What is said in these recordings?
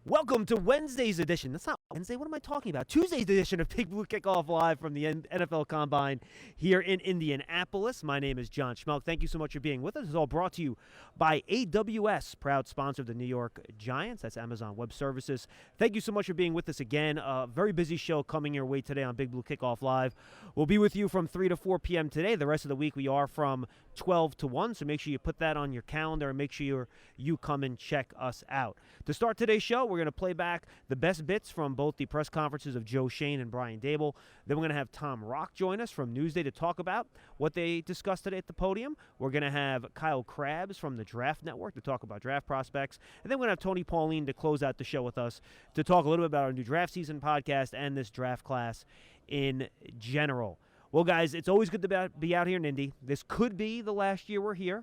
Welcome to Wednesday's edition. That's not Wednesday. What am I talking about? Tuesday's edition of Big Blue Kickoff Live from the NFL Combine here in Indianapolis. My name is John Schmelk. Thank you so much for being with us. It's all brought to you by AWS, proud sponsor of the New York Giants. That's Amazon Web Services. Thank you so much for being with us again. A very busy show coming your way today on Big Blue Kickoff Live. We'll be with you from 3 to 4 p.m. today. The rest of the week we are from 12 to 1, so make sure you put that on your calendar and make sure you come and check us out. To start today's show, we're going to play back the best bits from both the press conferences of Joe Schoen and Brian Daboll. Then we're going to have Tom Rock join us from Newsday to talk about what they discussed today at the podium. We're going to have Kyle Krabs from the Draft Network to talk about draft prospects. And then we're going to have Tony Pauline to close out the show with us to talk a little bit about our new draft season podcast and this draft class in general. Well, guys, it's always good to be out here in Indy. This could be the last year we're here.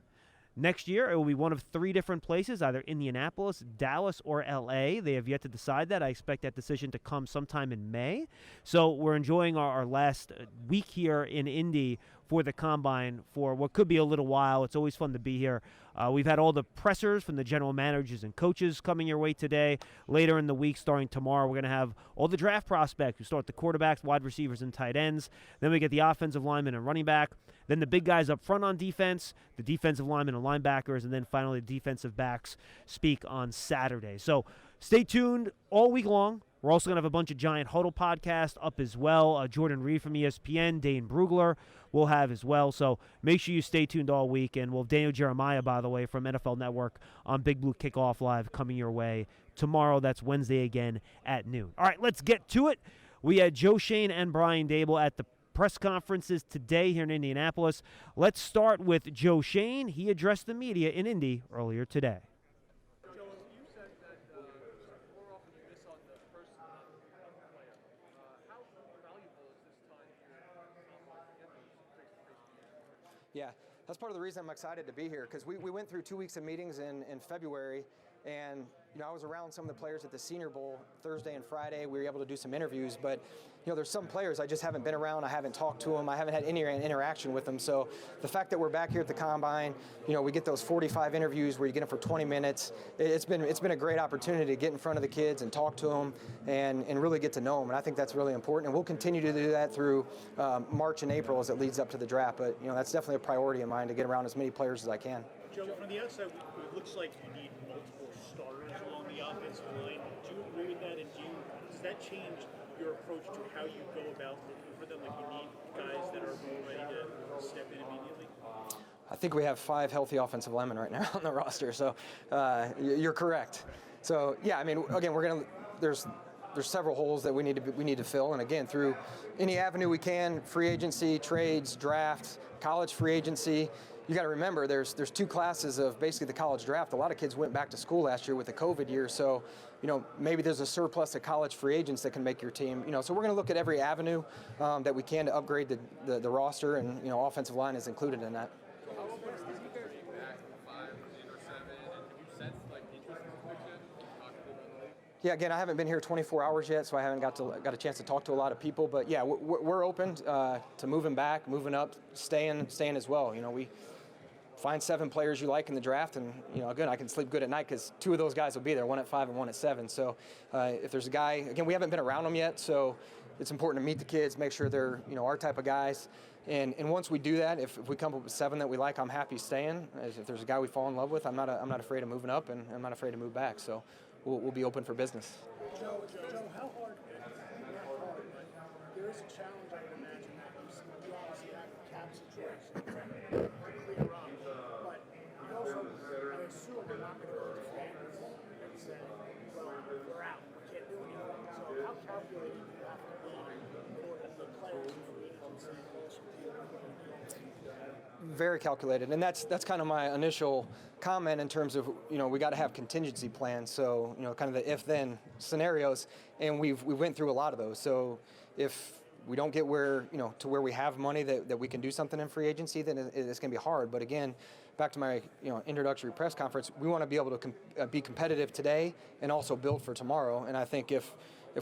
Next year, it will be one of 3 different places, either Indianapolis, Dallas, or L.A. They have yet to decide that. I expect that decision to come sometime in May. So we're enjoying our last week here in Indy for the Combine for what could be a little while. It's always fun to be here. We've had all the pressers from the general managers and coaches coming your way today. Later in the week, starting tomorrow, we're going to have all the draft prospects. We start the quarterbacks, wide receivers, and tight ends. Then we get the offensive linemen and running back. Then the big guys up front on defense, the defensive linemen and linebackers, and then finally the defensive backs speak on Saturday. So stay tuned all week long. We're also going to have a bunch of Giant Huddle podcasts up as well. Jordan Reed from ESPN, Dane Brugler will have as well. So make sure you stay tuned all week. And we'll have Daniel Jeremiah, by the way, from NFL Network on Big Blue Kickoff Live coming your way tomorrow. That's Wednesday again at noon. All right, let's get to it. We had Joe Schoen and Brian Daboll at the press conferences today here in Indianapolis. Let's start with Joe Schoen. He addressed the media in Indy earlier today. Yeah, that's part of the reason I'm excited to be here, because we went through 2 weeks of meetings in February, and I was around some of the players at the Senior Bowl Thursday and Friday. We were able to do some interviews, but there's some players I just haven't been around. I haven't talked to them. I haven't had any interaction with them. So the fact that we're back here at the Combine, we get those 45 interviews where you get them for 20 minutes. It's been a great opportunity to get in front of the kids and talk to them and really get to know them. And I think that's really important. And we'll continue to do that through March and April as it leads up to the draft. But that's definitely a priority of mine, to get around as many players as I can. Joe, from the outside, it looks like you need multiple starters along the offensive line. Do you agree with that? And does that change your approach to how you go about looking for them? Like, you need guys that are ready to step in immediately? I think we have 5 healthy offensive linemen right now on the roster, so you're correct. So yeah, again, there's several holes that we need to fill, and again, through any avenue we can, free agency, trades, drafts, college free agency. You got to remember, there's 2 classes of basically the college draft. A lot of kids went back to school last year with the COVID year, so maybe there's a surplus of college free agents that can make your team. So we're going to look at every avenue that we can to upgrade the roster, and offensive line is included in that. Yeah, again, I haven't been here 24 hours yet, so I haven't got a chance to talk to a lot of people. But yeah, we're open to moving back, moving up, staying as well. We find 7 players you like in the draft, and again, I can sleep good at night because 2 of those guys will be there, 1 at 5 and 1 at 7. So if there's a guy, again, we haven't been around them yet, so it's important to meet the kids, make sure they're our type of guys. And once we do that, if we come up with 7 that we like, I'm happy staying. If there's a guy we fall in love with, I'm not afraid of moving up, and I'm not afraid to move back. So we'll be open for business. Joe, how hard? There is a challenge, I would imagine, that you obviously have a cap situation, clear up, but you also, I assume, you're not going to go to fans and say, well, we're out, we can't do anything. So how calculated do you have to be for the players and free agents and Very calculated, and that's kind of my initial comment in terms of we got to have contingency plans. So kind of the if-then scenarios, and we went through a lot of those. So if we don't get to where we have money that we can do something in free agency, then it's going to be hard. But again, back to my introductory press conference, we want to be able to be competitive today and also build for tomorrow. And I think if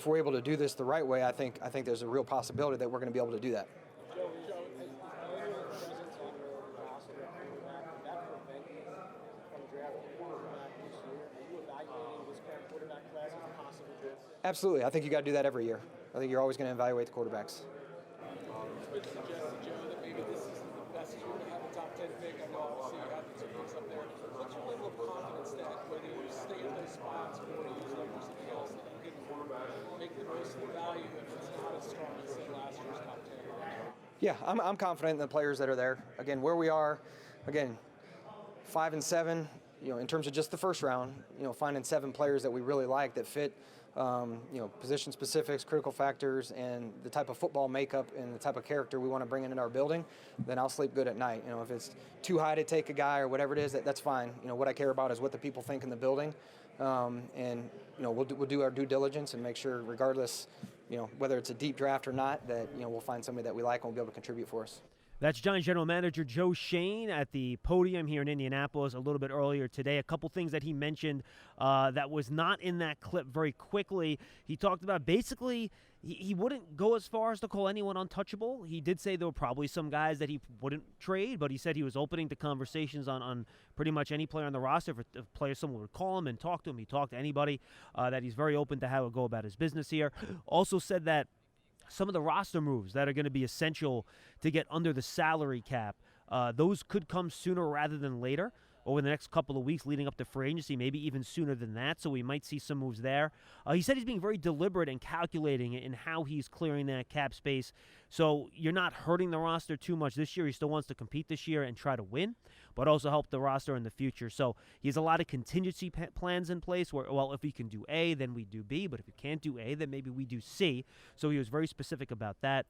we're able to do this the right way, I think there's a real possibility that we're going to be able to do that. draft quarterback this year? Are you evaluating this current quarterback class as a Absolutely. I think you got to do that every year. I think you're always going to evaluate the quarterbacks. It's been suggested, Joe, that maybe this isn't the best year to have a top 10 pick. I know obviously you had the 2 picks up there. What's your level of confidence that whether you stay in those spots or you use them for something else, that you can make the most of the value if it's not as strong as say last year's top 10? Yeah, I'm confident in the players that are there. Again, where we are, again, 5 and 7. In terms of just the first round, finding 7 players that we really like that fit. Position specifics, critical factors, and the type of football makeup and the type of character we want to bring in our building, then I'll sleep good at night. If it's too high to take a guy or whatever it is, that's fine. What I care about is what the people think in the building, and we'll do our due diligence and make sure, regardless, whether it's a deep draft or not, that we'll find somebody that we like and will be able to contribute for us. That's Giants General Manager Joe Schoen at the podium here in Indianapolis a little bit earlier today. A couple things that he mentioned that was not in that clip very quickly. He talked about basically he wouldn't go as far as to call anyone untouchable. He did say there were probably some guys that he wouldn't trade, but he said he was opening to conversations on pretty much any player on the roster. If players, someone would call him and talk to him, he talked to anybody, that he's very open to how to go about his business here. Also said that some of the roster moves that are going to be essential to get under the salary cap, those could come sooner rather than later over the next couple of weeks leading up to free agency, maybe even sooner than that, so we might see some moves there. He said he's being very deliberate and calculating in how he's clearing that cap space, so you're not hurting the roster too much this year. He still wants to compete this year and try to win, but also help the roster in the future. So he has a lot of contingency plans in place where, well, if we can do A, then we do B, but if we can't do A, then maybe we do C. So he was very specific about that.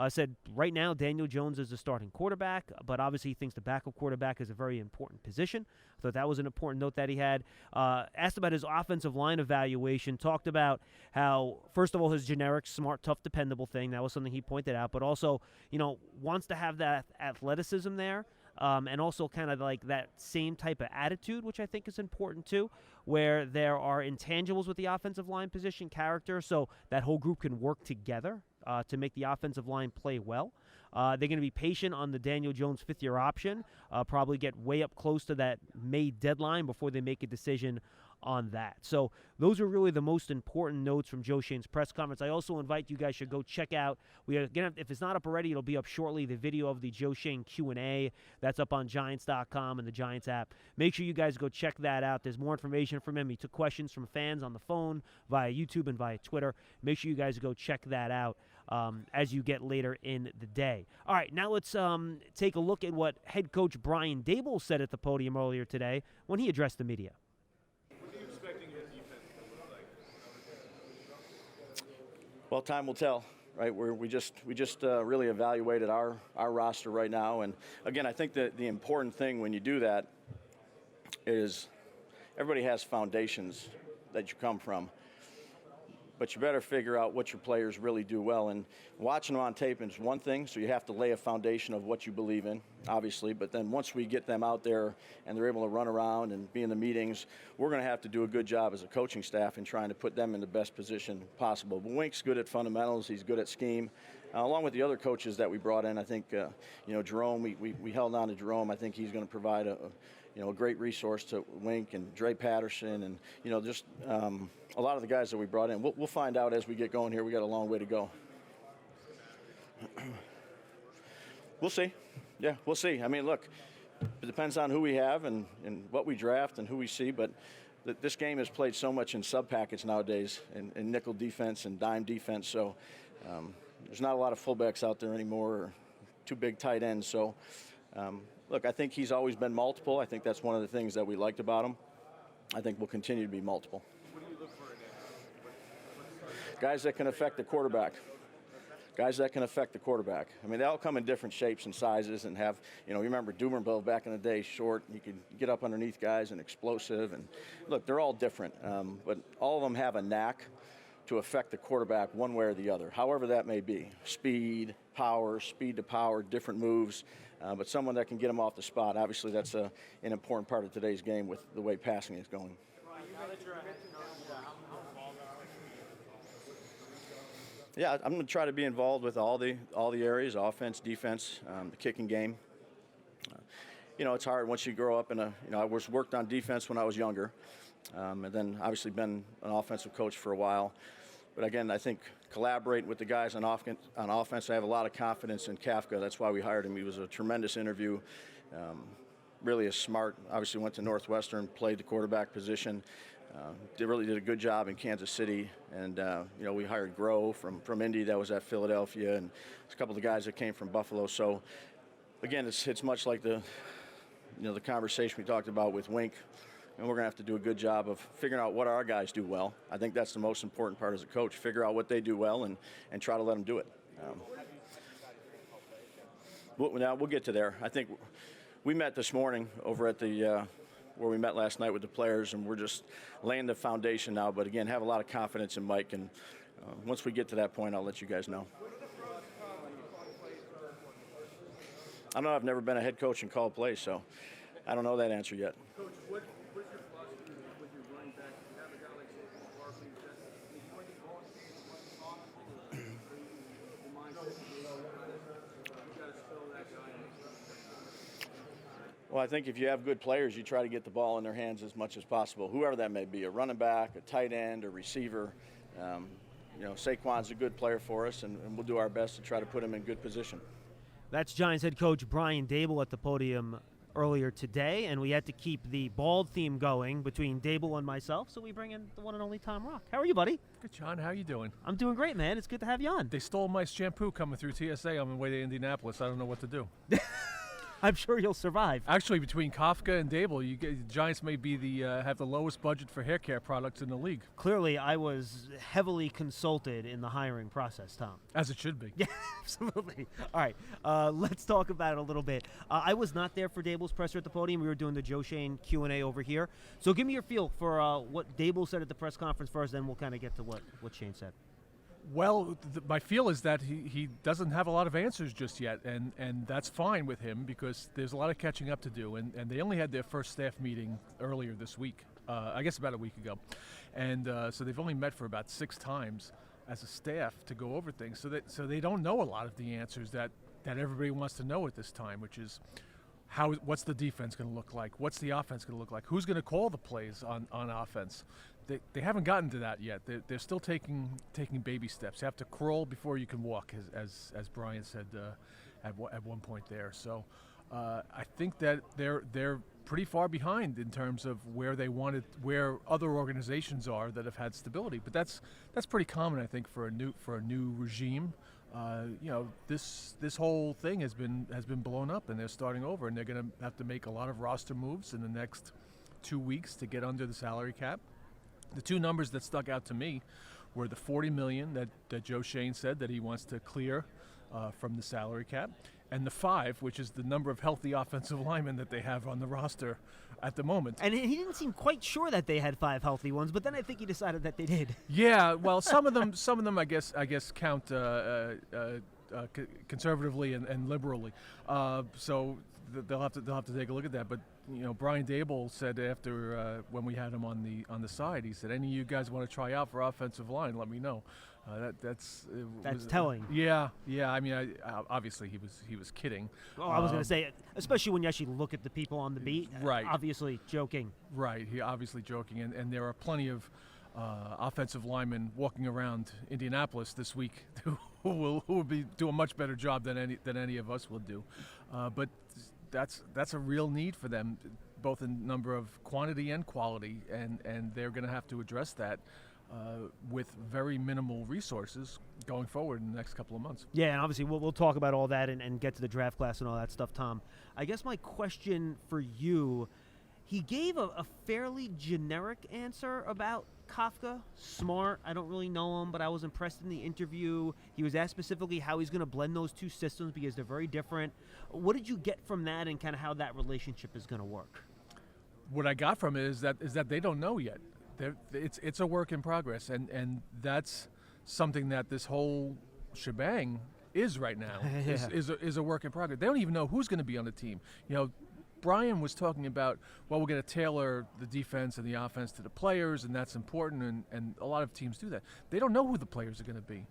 Said right now Daniel Jones is the starting quarterback, but obviously he thinks the backup quarterback is a very important position. I thought that was an important note that he had. Asked about his offensive line evaluation, talked about how, first of all, his generic, smart, tough, dependable thing. That was something he pointed out, but also, wants to have that athleticism there. And also kind of like that same type of attitude, which I think is important too, where there are intangibles with the offensive line position, character, so that whole group can work together to make the offensive line play well. They're going to be patient on the Daniel Jones fifth-year option, probably get way up close to that May deadline before they make a decision on that. So those are really the most important notes from Joe Schoen's press conference. I also invite you guys should go check out, we are gonna, if it's not up already, it'll be up shortly, the video of the Joe Schoen Q&A. That's up on Giants.com and the Giants app. Make sure you guys go check that out. There's more information from him. He took questions from fans on the phone, via YouTube and via Twitter. Make sure you guys go check that out as you get later in the day. All right, now let's take a look at what head coach Brian Daboll said at the podium earlier today when he addressed the media. Well, time will tell, right? We just really evaluated our roster right now, and again, I think that the important thing when you do that is everybody has foundations that you come from, but you better figure out what your players really do well. And watching them on tape is one thing, so you have to lay a foundation of what you believe in, obviously. But then once we get them out there and they're able to run around and be in the meetings, we're going to have to do a good job as a coaching staff in trying to put them in the best position possible. But Wink's good at fundamentals. He's good at scheme. Along with the other coaches that we brought in, I think, Jerome, we held on to Jerome. I think he's going to provide a great resource to Wink and Dre Patterson and, just a lot of the guys that we brought in. We'll find out as we get going here. We got a long way to go. We'll see. Yeah, we'll see. I mean, look, it depends on who we have and what we draft and who we see, but this game is played so much in sub-package nowadays and nickel defense and dime defense, so there's not a lot of fullbacks out there anymore or two big tight ends. So, look, I think he's always been multiple. I think that's one of the things that we liked about him. I think we'll continue to be multiple. What do you look for in that? Guys that can affect the quarterback. Guys that can affect the quarterback. I mean, they all come in different shapes and sizes and have, you remember Dumerville back in the day, short. You could get up underneath guys and explosive. And look, they're all different, but all of them have a knack to affect the quarterback one way or the other, however that may be. Speed, power, speed to power, different moves. But someone that can get them off the spot. Obviously, that's an important part of today's game with the way passing is going. Yeah, I'm going to try to be involved with all the areas, offense, defense, the kicking game. It's hard once you grow up in I worked on defense when I was younger, and then obviously been an offensive coach for a while. But again, I think collaborating with the guys on offense, I have a lot of confidence in Kafka. That's why we hired him. He was a tremendous interview. Really is smart. Obviously went to Northwestern, played the quarterback position. Really did a good job in Kansas City. And, we hired Groh from Indy that was at Philadelphia, and a couple of the guys that came from Buffalo. So, again, it's much like the conversation we talked about with Wink. And we're going to have to do a good job of figuring out what our guys do well. I think that's the most important part as a coach, figure out what they do well and try to let them do it. We'll get to there. I think we met this morning over at the where we met last night with the players, and we're just laying the foundation now. But, again, have a lot of confidence in Mike. And once we get to that point, I'll let you guys know. I don't know. I've never been a head coach and called plays, so I don't know that answer yet. Coach, what's your philosophy with your running back? You have a guy like Barkley, the mindset you got to spell that guy. Well, I think if you have good players, you try to get the ball in their hands as much as possible, whoever that may be, a running back, a tight end, a receiver. Saquon's a good player for us, and we'll do our best to try to put him in good position. That's Giants head coach Brian Daboll at the podium earlier today, and we had to keep the bald theme going between Daboll and myself, so we bring in the one and only Tom Rock. How are you, buddy? Good, John. How you doing? I'm doing great, man. It's good to have you on. They stole my shampoo coming through TSA on my way to Indianapolis. I don't know what to do. I'm sure you'll survive. Actually, between Kafka and Daboll, the Giants may be have the lowest budget for hair care products in the league. Clearly, I was heavily consulted in the hiring process, Tom. As it should be. Yeah, absolutely. All right, let's talk about it a little bit. I was not there for Daboll's presser at the podium. We were doing the Joe Shane Q&A over here. So give me your feel for what Daboll said at the press conference first, then we'll kind of get to what Shane said. Well, my feel is that he doesn't have a lot of answers just yet, and that's fine with him because there's a lot of catching up to do, and they only had their first staff meeting earlier this week, I guess about a week ago, and so they've only met for about 6 times as a staff to go over things, so they don't know a lot of the answers that everybody wants to know at this time, which is what's the defense going to look like, what's the offense going to look like, who's going to call the plays on offense. They haven't gotten to that yet. They're still taking baby steps. You have to crawl before you can walk, as Brian said at one point there. So I think that they're pretty far behind in terms of where where other organizations are that have had stability. But that's pretty common, I think, for a new regime. This whole thing has been blown up, and they're starting over, and they're going to have to make a lot of roster moves in the next 2 weeks to get under the salary cap. The 2 numbers that stuck out to me were the $40 million that Joe Shane said that he wants to clear from the salary cap, and the 5, which is the number of healthy offensive linemen that they have on the roster at the moment. And he didn't seem quite sure that they had 5 healthy ones, but then I think he decided that they did. Yeah, well, some of them I guess count conservatively and liberally. So they'll have to take a look at that. But Brian Daboll said after when we had him on the side, he said, "Any of you guys want to try out for offensive line? Let me know." That's telling. Yeah. I mean, obviously he was kidding. Oh, I was going to say, especially when you actually look at the people on the beat. Right. Obviously joking. Right. He obviously joking, and there are plenty of offensive linemen walking around Indianapolis this week who will be do a much better job than any of us will do. But that's a real need for them, both in number of quantity and quality, and they're going to have to address that with very minimal resources going forward in the next couple of months. Yeah, and obviously we'll talk about all that and get to the draft class and all that stuff, Tom. I guess my question for you, he gave a fairly generic answer about Kafka. Smart. I don't really know him, but I was impressed in the interview. He was asked specifically how he's going to blend those 2 systems because they're very different. What did you get from that and kind of how that relationship is going to work? What I got from it is that they don't know yet. It's a work in progress, and that's something that this whole shebang is right now. Yeah. is a work in progress. They don't even know who's going to be on the team. Brian was talking about, well, we're going to tailor the defense and the offense to the players, and that's important, and a lot of teams do that. They don't know who the players are going to be.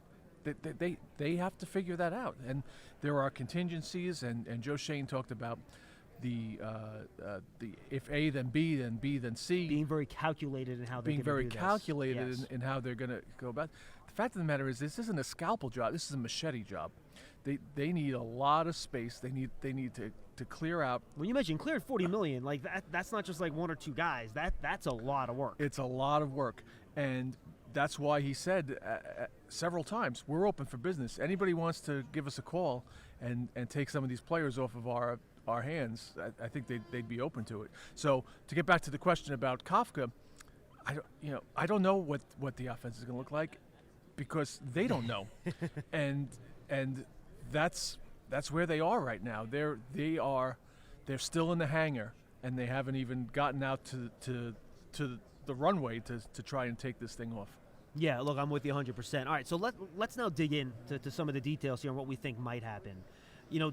They have to figure that out, and there are contingencies, and Joe Shane talked about if A then B then B then C, Being very calculated in how they're being going to very do this. calculated Yes. in how they're going to go about. The fact of the matter is, this isn't a scalpel job. This is a machete job. They need a lot of space. They need to clear out. When you mentioned cleared $40 million, like that's not just like one or two guys. That's a lot of work. It's a lot of work, and that's why he said several times, we're open for business. Anybody wants to give us a call and take some of these players off of our hands, I think they'd be open to it. So to get back to the question about Kafka, I don't know what the offense is going to look like, because they don't know, and that's where they are right now. They're still in the hangar, and they haven't even gotten out to the runway to try and take this thing off. Yeah, look, I'm with you 100%. All right, so let's now dig in to some of the details here and what we think might happen.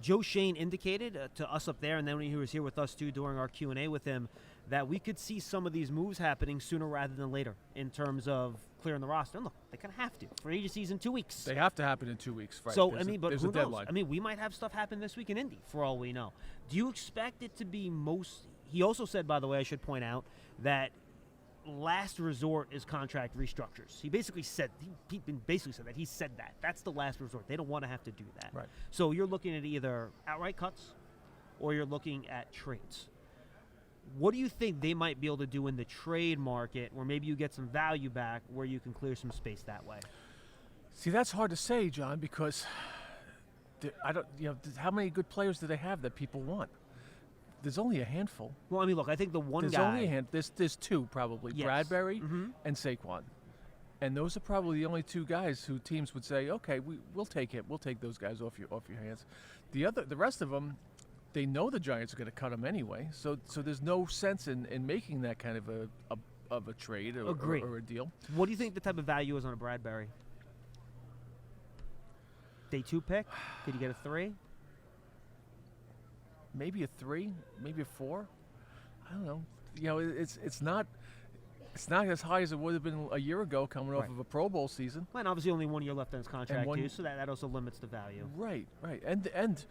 Joe Shane indicated to us up there, and then when he was here with us too during our Q&A with him, that we could see some of these moves happening sooner rather than later in terms of clearing the roster. And look, they kind of have to. Free agency's in 2 weeks. They have to happen in 2 weeks. Right? So, There's but a who deadline. knows? We might have stuff happen this week in Indy, for all we know. Do you expect it to be He also said, by the way, I should point out, that last resort is contract restructures. He basically said that. He said that. That's the last resort. They don't want to have to do that. Right. So you're looking at either outright cuts or you're looking at trades. What do you think they might be able to do in the trade market where maybe you get some value back where you can clear some space that way? See, that's hard to say, John, because how many good players do they have that people want? There's only a handful. Well, look, I think the one There's guy. only a hand. There's two probably, Yes. Bradbury Mm-hmm. and Saquon, and those are probably the only two guys who teams would say, okay, we'll take it. We'll take those guys off your hands. The rest of them, they know the Giants are going to cut them anyway. So there's no sense in making that kind of a trade or a deal. What do you think the type of value is on a Bradbury? Day 2 pick? Could you get a 3? Maybe a 3, maybe a 4. I don't know. It's not as high as it would have been a year ago coming off of a Pro Bowl season. Well, and obviously only 1 year left on his contract one- too, so that also limits the value. Right. And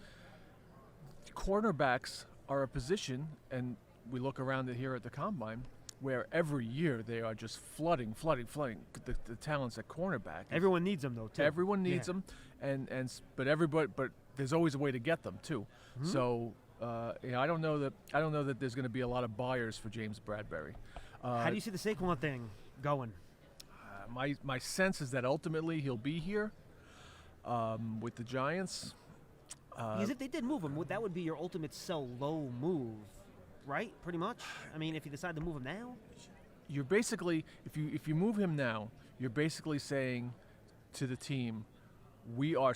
cornerbacks are a position, and we look around here at the Combine, where every year they are just flooding the talents at cornerback. Everyone needs them though too. Everyone needs them, but there's always a way to get them too. Mm-hmm. So I don't know that there's going to be a lot of buyers for James Bradbury. How do you see the Saquon thing going? My sense is that ultimately he'll be here with the Giants. Because if they did move him, that would be your ultimate sell low move, right? Pretty much. If you decide to move him now. You're basically, if you move him now, you're basically saying to the team, we are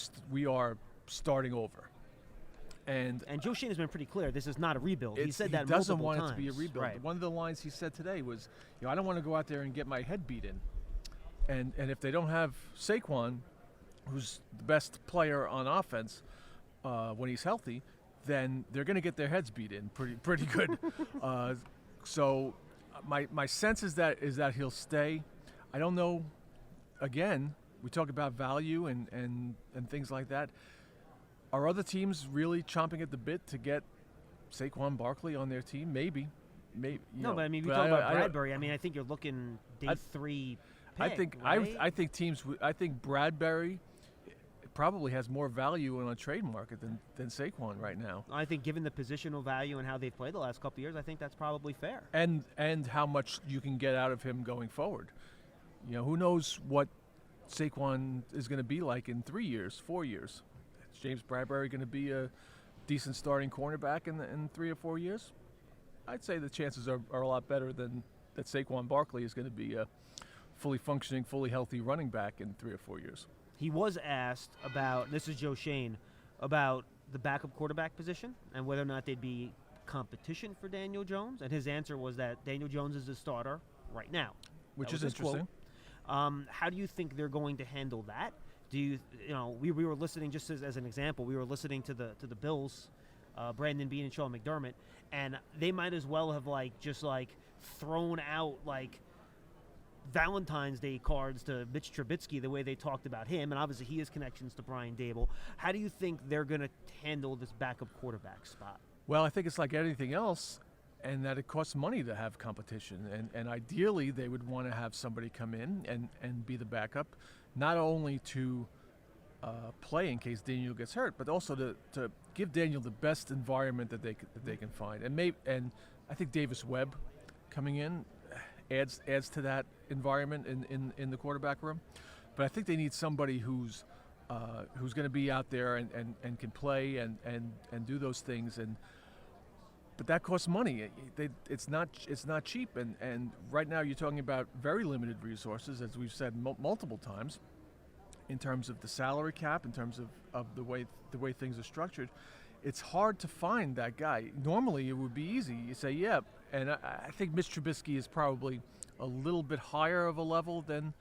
starting over. And Joe Shane has been pretty clear. This is not a rebuild. He said that he doesn't multiple want times. it to be a rebuild. Right. One of the lines he said today was, I don't want to go out there and get my head beat in. And if they don't have Saquon, who's the best player on offense when he's healthy, then they're going to get their heads beat in pretty good. So my sense is that he'll stay. I don't know. Again, we talk about value and things like that. Are other teams really chomping at the bit to get Saquon Barkley on their team? Maybe. We talk about Bradbury. I think you're looking day 3 pick, right? I think Bradbury probably has more value in a trade market than Saquon right now. I think given the positional value and how they've played the last couple of years, I think that's probably fair. And how much you can get out of him going forward. Who knows what Saquon is going to be like in 3 years, 4 years. Is James Bradbury going to be a decent starting cornerback in 3 or 4 years? I'd say the chances are a lot better than that Saquon Barkley is going to be a fully functioning, fully healthy running back in 3 or 4 years. He was asked about, this is Joe Shane, about the backup quarterback position and whether or not they'd be competition for Daniel Jones. And his answer was that Daniel Jones is the starter right now. Which That is was his quote. interesting. How do you think they're going to handle that? We were listening, just as an example, we were listening to the Bills, Brandon Beane and Sean McDermott, and they might as well have thrown out Valentine's Day cards to Mitch Trubisky the way they talked about him, and obviously he has connections to Brian Dable. How do you think they're going to handle this backup quarterback spot? Well, I think it's like anything else, and that it costs money to have competition. And ideally, they would want to have somebody come in and be the backup, not only to play in case Daniel gets hurt, but also to give Daniel the best environment that they can find. And I think Davis Webb coming in adds to that environment in the quarterback room. But I think they need somebody who's going to be out there and can play and do those things. But that costs money. It's not cheap. And right now you're talking about very limited resources, as we've said multiple times, in terms of the salary cap, in terms of the way things are structured. It's hard to find that guy. Normally it would be easy. You say, yeah, and I think Mitch Trubisky is probably a little bit higher of a level than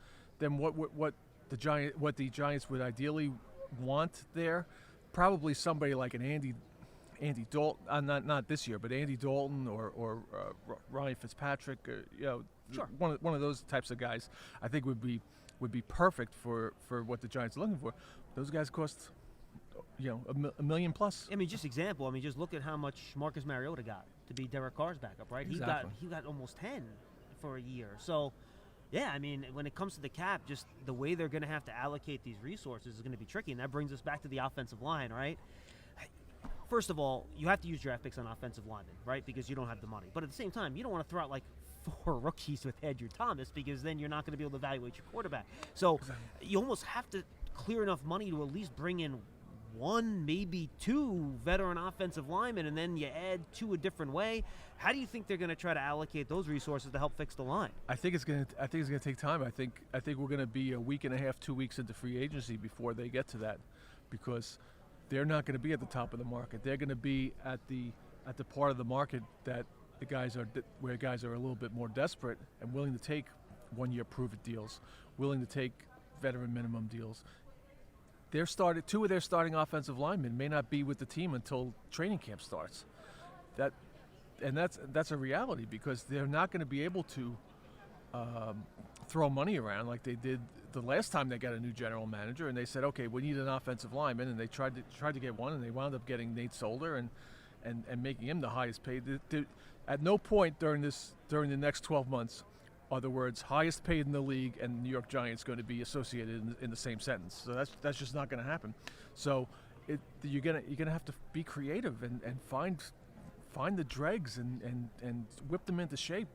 what the Giants would ideally want there. Probably somebody like an Andy Dalton, not this year, but Andy Dalton or Ryan Fitzpatrick, Sure. one of those types of guys, I think would be perfect for what the Giants are looking for. Those guys cost, $1 million plus. I mean, just example. I mean, just look at how much Marcus Mariota got to be Derek Carr's backup, right? Exactly. He got almost 10 for a year. So, yeah, I mean, when it comes to the cap, just the way they're going to have to allocate these resources is going to be tricky, and that brings us back to the offensive line, right? First of all, you have to use draft picks on offensive linemen, right? Because you don't have the money. But at the same time, you don't want to throw out like 4 rookies with Andrew Thomas, because then you're not going to be able to evaluate your quarterback. So you almost have to clear enough money to at least bring in 1, maybe 2 veteran offensive linemen, and then you add 2 a different way. How do you think they're going to try to allocate those resources to help fix the line? I think it's going to take time. I think we're going to be a week and a half, 2 weeks into free agency before they get to that, because they're not going to be at the top of the market. They're going to be at the part of the market that where guys are a little bit more desperate and willing to take 1-year prove-it deals, willing to take veteran minimum deals. 2 of their starting offensive linemen may not be with the team until training camp starts. That's a reality, because they're not going to be able to throw money around like they did the last time they got a new general manager, and they said, okay, we need an offensive lineman, and they tried to get one, and they wound up getting Nate Solder and making him the highest paid. At no point during the next 12 months are the words highest paid in the league and the New York Giants going to be associated in the same sentence. So that's just not going to happen. So you're gonna have to be creative and find the dregs and whip them into shape.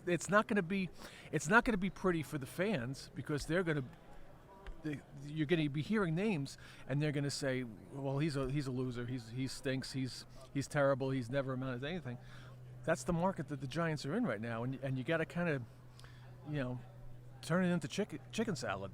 It's not going to be pretty for the fans, because you're going to be hearing names and they're going to say, well, he's a loser, he stinks, he's terrible, he's never amounted to anything. That's the market that the Giants are in right now, and you got to kind of, turn it into chicken salad.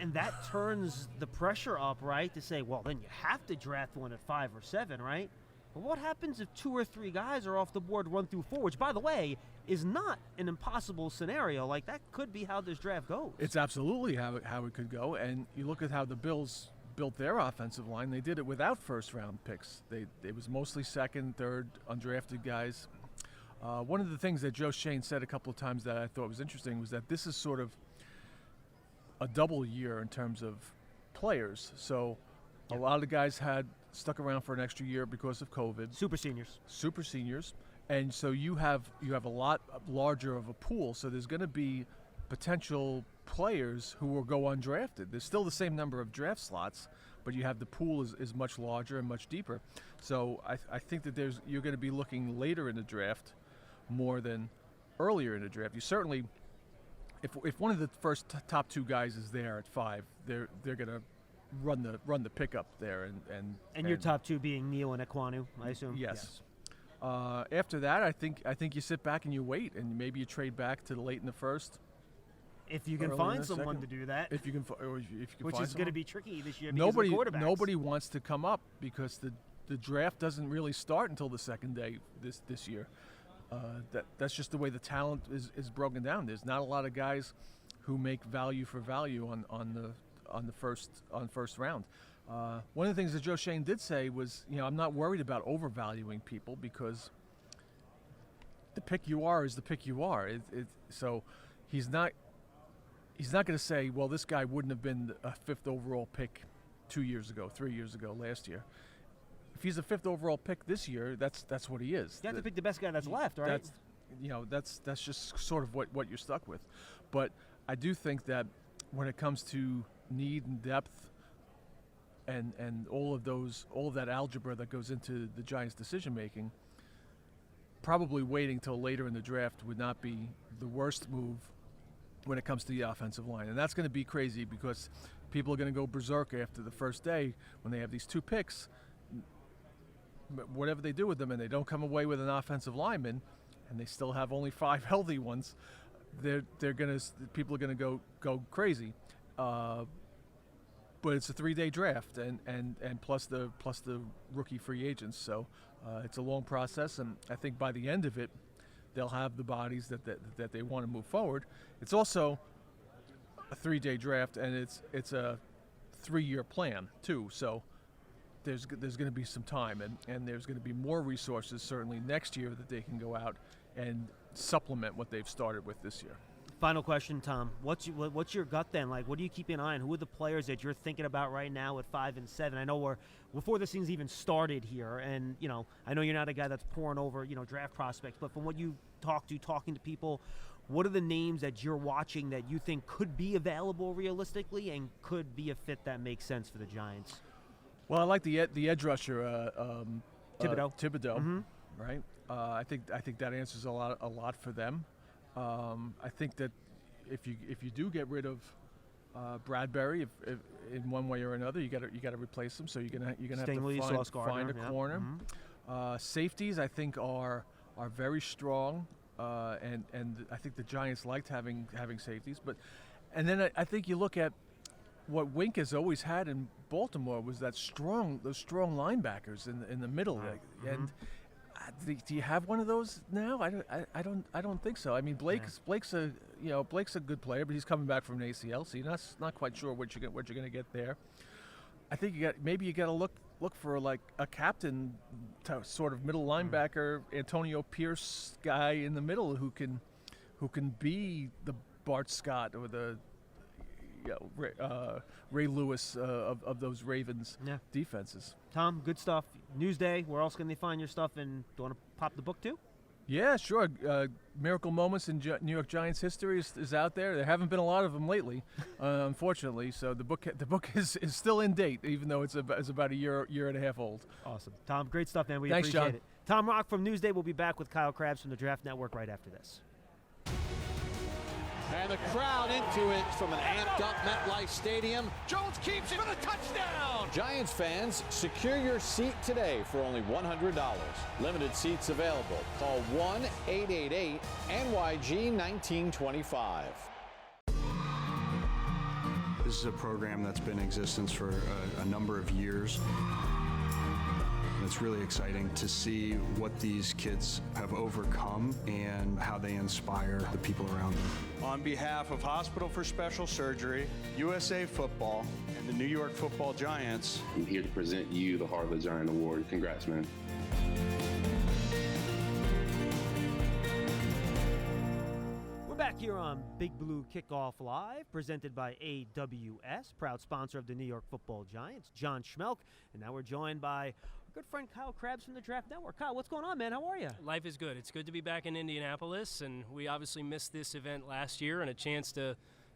And that turns the pressure up, right, to say, well, then you have to draft one at 5 or 7, right? But what happens if 2 or 3 guys are off the board 1 through 4, which, by the way, is not an impossible scenario. Like, that could be how this draft goes. It's absolutely how it could go. And you look at how the Bills built their offensive line. They did it without first-round picks. It was mostly second, third, undrafted guys. One of the things that Joe Shane said a couple of times that I thought was interesting was that this is sort of a double year in terms of players. So a lot of the guys had stuck around for an extra year because of COVID. Super seniors. And so you have a lot larger of a pool. So there's going to be potential players who will go undrafted. There's still the same number of draft slots, but you have the pool is much larger and much deeper. So I think that you're going to be looking later in the draft more than earlier in the draft. You certainly, if one of the first top 2 guys is there at 5, they're going to run the pickup there and your top 2 being Neal and Equanu, I assume. Yes. After that, I think you sit back and you wait, and maybe you trade back to the late in the first. If you can find someone to do that, if you can which is going to be tricky this year. Nobody wants to come up, because the draft doesn't really start until the second day this year. That's just the way the talent is broken down. There's not a lot of guys who make value for value on the first round. One of the things that Joe Shane did say was, I'm not worried about overvaluing people, because the pick you are is the pick you are. So he's not going to say, well, this guy wouldn't have been a 5th overall pick 2 years ago, 3 years ago, last year. he's a 5th overall pick this year, that's what he is. You have to pick the best guy that's left, right? That's just sort of what you're stuck with. But I do think that when it comes to need and depth and all of that algebra that goes into the Giants' decision making, probably waiting till later in the draft would not be the worst move when it comes to the offensive line. And that's going to be crazy because people are going to go berserk after the first day when they have these 2 picks. Whatever they do with them, and they don't come away with an offensive lineman, and they still have only 5 healthy ones, people are gonna go crazy. But it's a 3-day draft, and plus the rookie free agents, so it's a long process, and I think by the end of it, they'll have the bodies that they want to move forward. It's also a 3-day draft, and it's a 3-year plan too, so there's going to be some time, and there's going to be more resources certainly next year that they can go out and supplement what they've started with this year. Final question, Tom. What's your gut then? Like, what do you keep an eye on? Who are the players that you're thinking about right now at 5 and 7? I know we're before the season's even started here, and I know you're not a guy that's pouring over draft prospects, but from what you talking to people, what are the names that you're watching that you think could be available realistically and could be a fit that makes sense for the Giants? Well, I like the edge rusher, Thibodeaux. Thibodeaux, right? I think that answers a lot for them. I think that if you do get rid of Bradbury, if in one way or another, you got to replace him. So you're gonna have to find a corner. Safeties, I think, are very strong, and I think the Giants liked having safeties. And then I think you look at what Wink has always had in Baltimore was those strong linebackers in the middle, and do you have one of those now? I don't think so. I mean, Blake's a good player, but he's coming back from an ACL, so you're not quite sure what you're going to get there. I think you got to look for like a captain, sort of middle linebacker, Antonio Pierce guy in the middle who can be the Bart Scott or the Ray Lewis of those Ravens defenses. Tom, good stuff. Newsday, where else can they find your stuff? And do you want to pop the book too? Yeah, sure. Miracle Moments in New York Giants history is out there. There haven't been a lot of them lately, unfortunately. So the book is still in date, even though it's about a year and a half old. Awesome. Tom, great stuff, man. Thanks, appreciate John. it. Tom Rock from Newsday will be back with Kyle Krabs from the Draft Network right after this. And the crowd into it from an amped-up MetLife Stadium. Jones keeps it for the touchdown! Giants fans, secure your seat today for only $100. Limited seats available. Call 1-888-NYG-1925. This is a program that's been in existence for a number of years. It's really exciting to see what these kids have overcome and how they inspire the people around them. On behalf of Hospital for Special Surgery, USA Football, and the New York Football Giants, I'm here to present you the Harlot Giant Award. Congrats, man. We're back here on Big Blue Kickoff Live, presented by AWS, proud sponsor of the New York Football Giants, John Schmelk, and now we're joined by good friend Kyle Krabs from the Draft Network. Kyle, what's going on, man? How are you? Life is good. It's good to be back in Indianapolis, and we obviously missed this event last year and a chance to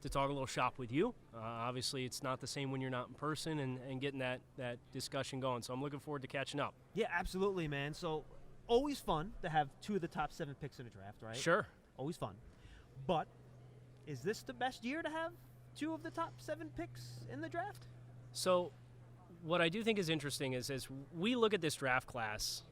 talk a little shop with you. Obviously, it's not the same when you're not in person and getting that discussion going, so I'm looking forward to catching up. Yeah, absolutely, man. So always fun to have 2 of the top 7 picks in a draft, right? Sure. Always fun. But is this the best year to have 2 of the top 7 picks in the draft? So what I do think is interesting is as we look at this draft class,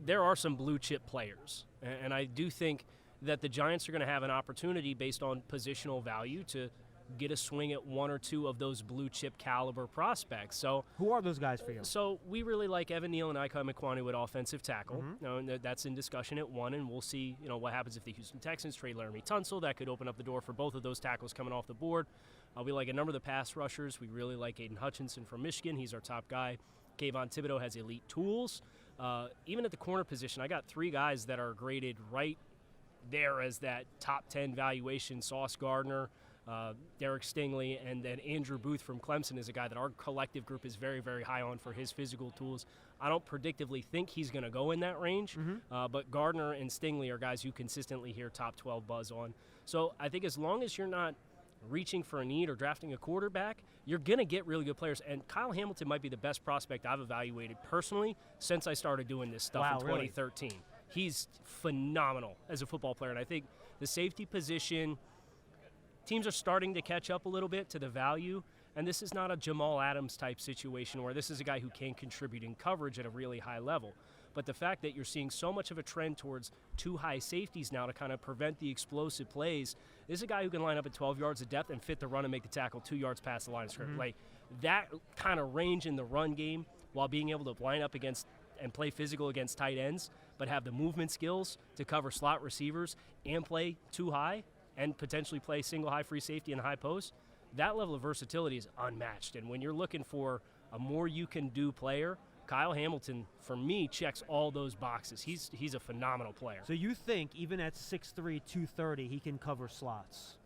there are some blue chip players. And I do think that the Giants are going to have an opportunity based on positional value to get a swing at 1 or 2 of those blue chip caliber prospects. So who are those guys for you? So we really like Evan Neal and Equanu at offensive tackle. And that's in discussion at 1, and we'll see what happens if the Houston Texans trade Laramie Tunsil. That could open up the door for both of those tackles coming off the board. We like a number of the pass rushers. We really like Aiden Hutchinson from Michigan. He's our top guy. Kayvon Thibodeaux has elite tools. Even at the corner position, I got 3 guys that are graded right there as that top 10 valuation. Sauce Gardner, Derek Stingley, and then Andrew Booth from Clemson is a guy that our collective group is very, very high on for his physical tools. I don't predictively think he's going to go in that range, but Gardner and Stingley are guys you consistently hear top 12 buzz on. So I think as long as you're not reaching for a need or drafting a quarterback, you're going to get really good players. And Kyle Hamilton might be the best prospect I've evaluated personally since I started doing this stuff in 2013. Really? He's phenomenal as a football player, and I think the safety position, teams are starting to catch up a little bit to the value, and this is not a Jamal Adams type situation where this is a guy who can contribute in coverage at a really high level. But the fact that you're seeing so much of a trend towards two high safeties now to kind of prevent the explosive plays, this is a guy who can line up at 12 yards of depth and fit the run and make the tackle 2 yards past the line of scrimmage. Like that kind of range in the run game while being able to line up against and play physical against tight ends, but have the movement skills to cover slot receivers and play too high and potentially play single high free safety in high post, that level of versatility is unmatched. And when you're looking for a more you can do player, Kyle Hamilton, for me, checks all those boxes. He's a phenomenal player. So you think even at 6'3", 230, he can cover slots?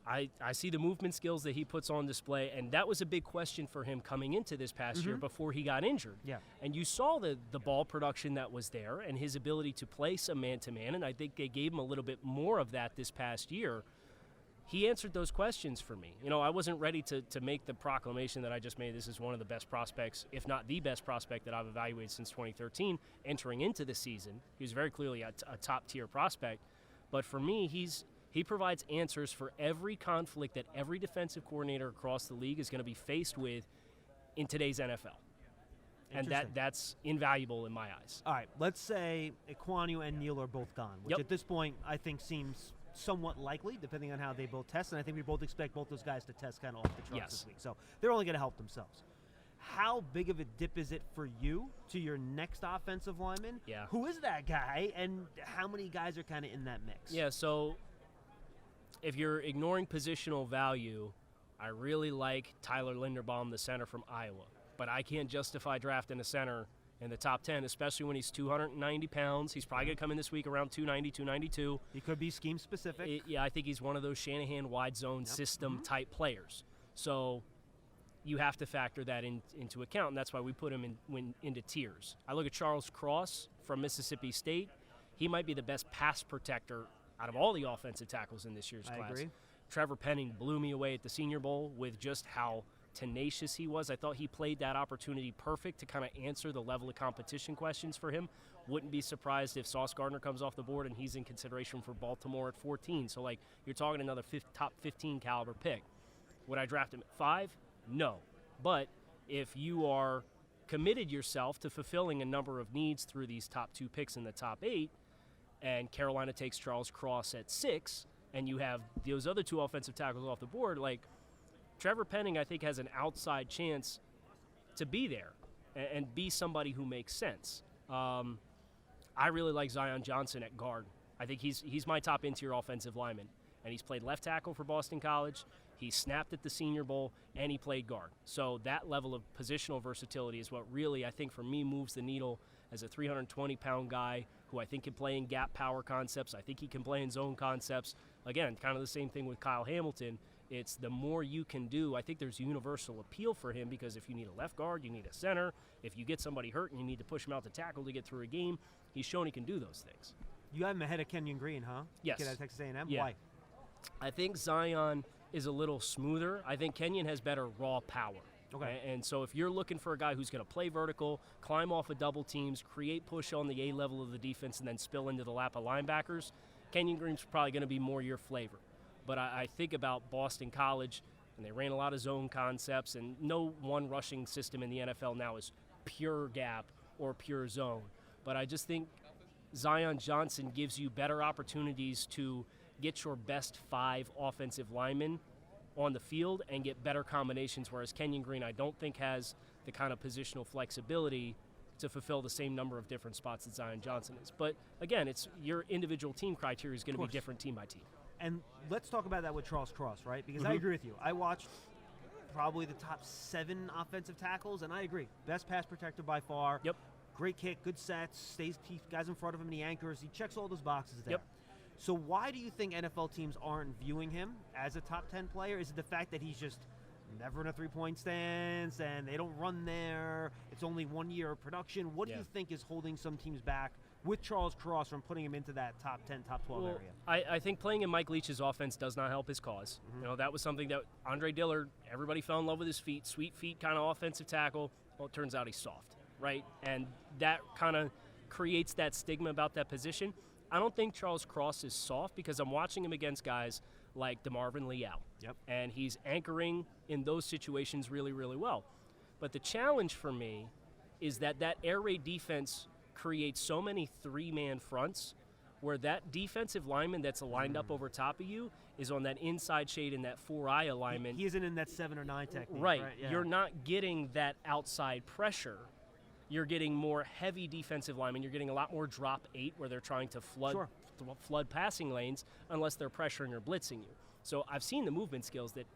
I see the movement skills that he puts on display, and that was a big question for him coming into this past year before he got injured. Yeah. And you saw the ball production that was there and his ability to play some man-to-man, and I think they gave him a little bit more of that this past year. He answered those questions for me. You know, I wasn't ready to make the proclamation that I just made. This is one of the best prospects, if not the best prospect that I've evaluated since 2013 entering into the season. He was very clearly a top-tier prospect. But for me, he provides answers for every conflict that every defensive coordinator across the league is going to be faced with in today's NFL. And that's invaluable in my eyes. All right, let's say Equanu and Neal are both gone, which at this point I think seems somewhat likely, depending on how they both test. And I think we both expect both those guys to test kind of off the charts this week. So they're only going to help themselves. How big of a dip is it for you to your next offensive lineman? Yeah. Who is that guy, and how many guys are kind of in that mix? Yeah, so if you're ignoring positional value, I really like Tyler Linderbaum, the center from Iowa. But I can't justify drafting a center in the top 10, especially when he's 290 pounds. He's probably going to come in this week around 290, 292. He could be scheme specific. Yeah, I think he's one of those Shanahan wide zone system type players. So you have to factor that into account, and that's why we put him into tiers. I look at Charles Cross from Mississippi State. He might be the best pass protector out of all the offensive tackles in this year's class. I agree. Trevor Penning blew me away at the Senior Bowl with just how tenacious he was. I thought he played that opportunity perfect to kind of answer the level of competition questions for him. Wouldn't be surprised if Sauce Gardner comes off the board and he's in consideration for Baltimore at 14. So, like, you're talking another top 15 caliber pick. Would I draft him at 5? No. But if you are committed yourself to fulfilling a number of needs through these top 2 picks in the top 8, and Carolina takes Charles Cross at 6, and you have those other 2 offensive tackles off the board, like, Trevor Penning, I think, has an outside chance to be there and be somebody who makes sense. I really like Zion Johnson at guard. I think he's my top interior offensive lineman, and he's played left tackle for Boston College. He snapped at the Senior Bowl, and he played guard. So that level of positional versatility is what really, I think, for me, moves the needle as a 320-pound guy who I think can play in gap power concepts. I think he can play in zone concepts. Again, kind of the same thing with Kyle Hamilton. It's the more you can do. I think there's universal appeal for him because if you need a left guard, you need a center. If you get somebody hurt and you need to push him out to tackle to get through a game, he's shown he can do those things. You have him ahead of Kenyon Green, huh? Yes. Kid out of Texas A&M? Yeah. Why? I think Zion is a little smoother. I think Kenyon has better raw power. Okay. And so if you're looking for a guy who's going to play vertical, climb off of double teams, create push on the A level of the defense, and then spill into the lap of linebackers, Kenyon Green's probably going to be more your flavor. But I think about Boston College, and they ran a lot of zone concepts, and no one rushing system in the NFL now is pure gap or pure zone. But I just think Zion Johnson gives you better opportunities to get your best 5 offensive linemen on the field and get better combinations, whereas Kenyon Green I don't think has the kind of positional flexibility to fulfill the same number of different spots that Zion Johnson is. But again, it's your individual team criteria is going to be different team by team. And let's talk about that with Charles Cross, right? Because I agree with you. I watched probably the top 7 offensive tackles, and I agree. Best pass protector by far. Yep. Great kick, good sets, keeps guys in front of him and he anchors. He checks all those boxes there. Yep. So why do you think NFL teams aren't viewing him as a top 10 player? Is it the fact that he's just never in a three-point stance and they don't run there? It's only 1 year of production. What do you think is holding some teams back with Charles Cross from putting him into that top 10, top 12 area? I think playing in Mike Leach's offense does not help his cause. That was something that Andre Dillard, everybody fell in love with his feet, sweet feet kind of offensive tackle. Well, it turns out he's soft, right? And that kind of creates that stigma about that position. I don't think Charles Cross is soft because I'm watching him against guys like DeMarvin Leal. And he's anchoring in those situations really, really well. But the challenge for me is that air raid defense creates so many three-man fronts where that defensive lineman that's lined up over top of you is on that inside shade in that 4-eye alignment. He isn't in that 7 or 9 technique. Right. Yeah. You're not getting that outside pressure. You're getting more heavy defensive linemen. You're getting a lot more drop 8 where they're trying to flood passing lanes unless they're pressuring or blitzing you. So I've seen the movement skills that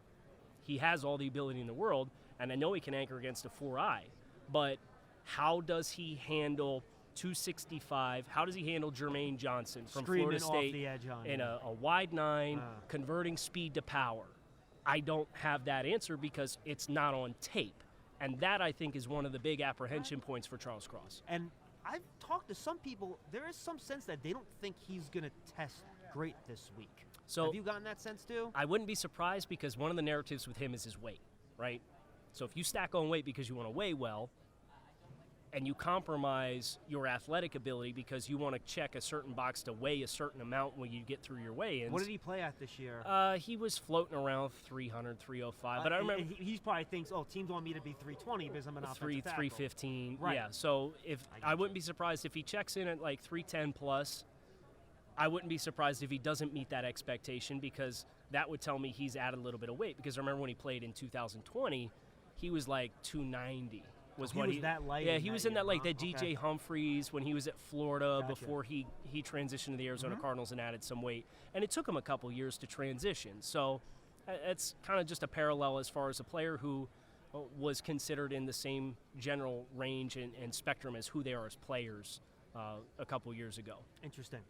he has all the ability in the world, and I know he can anchor against a 4-eye. But how does he handle 265? How does he handle Jermaine Johnson from Florida State off the edge on in a wide 9, converting speed to power? I don't have that answer because it's not on tape. And that, I think, is one of the big apprehension points for Charles Cross. And I've talked to some people. There is some sense that they don't think he's going to test great this week. So have you gotten that sense too? I wouldn't be surprised because one of the narratives with him is his weight, right? So if you stack on weight because you want to weigh well, and you compromise your athletic ability because you want to check a certain box to weigh a certain amount when you get through your weigh-ins. What did he play at this year? He was floating around 300, 305. But I remember he probably thinks, teams want me to be 320 because I'm an offensive tackle. 315. Right. Yeah. So I wouldn't be surprised if he checks in at like 310 plus. I wouldn't be surprised if he doesn't meet that expectation because that would tell me he's added a little bit of weight. Because I remember when he played in 2020, he was like 290. Was he that light? Yeah, he was in that like that okay. DJ Humphreys when he was at Florida before he transitioned to the Arizona Cardinals and added some weight. And it took him a couple years to transition. So it's kind of just a parallel as far as a player who was considered in the same general range and spectrum as who they are as players a couple years ago. Interesting.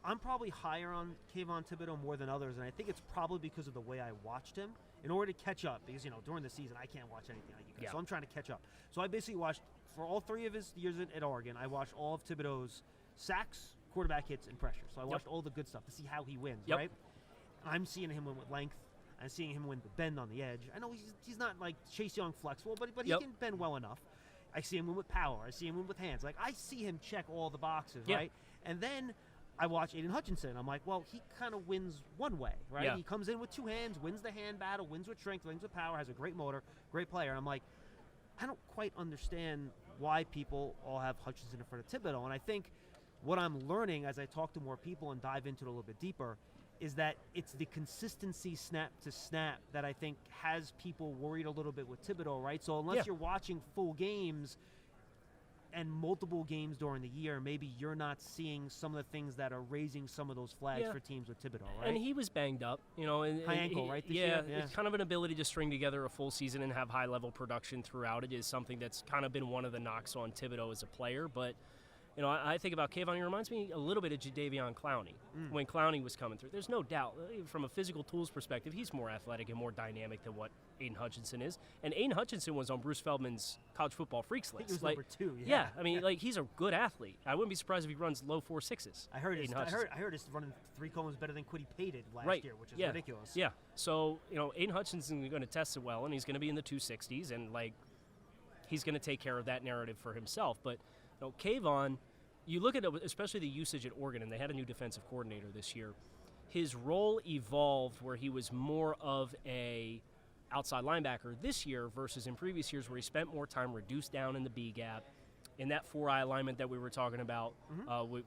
I'm probably higher on Kayvon Thibodeaux more than others, and I think it's probably because of the way I watched him in order to catch up. Because, during the season, I can't watch anything like you guys, so I'm trying to catch up. So I basically watched, for all 3 of his years at Oregon, I watched all of Thibodeaux's sacks, quarterback hits, and pressure. So I watched all the good stuff to see how he wins, right? I'm seeing him win with length. I'm seeing him win with bend on the edge. I know he's not like Chase Young flexible, but he can bend well enough. I see him win with power. I see him win with hands. Like, I see him check all the boxes, right? And then I watch Aiden Hutchinson. I'm like, well, he kind of wins one way, right? Yeah. He comes in with 2 hands, wins the hand battle, wins with strength, wins with power, has a great motor, great player. And I'm like, I don't quite understand why people all have Hutchinson in front of Thibodeaux. And I think what I'm learning as I talk to more people and dive into it a little bit deeper is that it's the consistency snap to snap that I think has people worried a little bit with Thibodeaux, right? So unless you're watching full games and multiple games during the year, maybe you're not seeing some of the things that are raising some of those flags for teams with Thibodeaux, right? And he was banged up, High ankle, right? This year? It's kind of an ability to string together a full season and have high-level production throughout it is something that's kind of been one of the knocks on Thibodeaux as a player. But, I think about Kayvon. He reminds me a little bit of Jadeveon Clowney when Clowney was coming through. There's no doubt, from a physical tools perspective, he's more athletic and more dynamic than what Aiden Hutchinson is. And Aiden Hutchinson was on Bruce Feldman's college football freaks list. I think he was number 2. Yeah, I mean, he's a good athlete. I wouldn't be surprised if he runs low 4.6s. I heard his running 3 cones better than Quiddy Payton last year, which is ridiculous. Yeah. So Aiden Hutchinson is going to test it well, and he's going to be in the 260s, and he's going to take care of that narrative for himself. But Kayvon, you look at it, especially the usage at Oregon, and they had a new defensive coordinator this year. His role evolved where he was more of a outside linebacker this year versus in previous years where he spent more time reduced down in the B gap, in that 4-eye alignment that we were talking about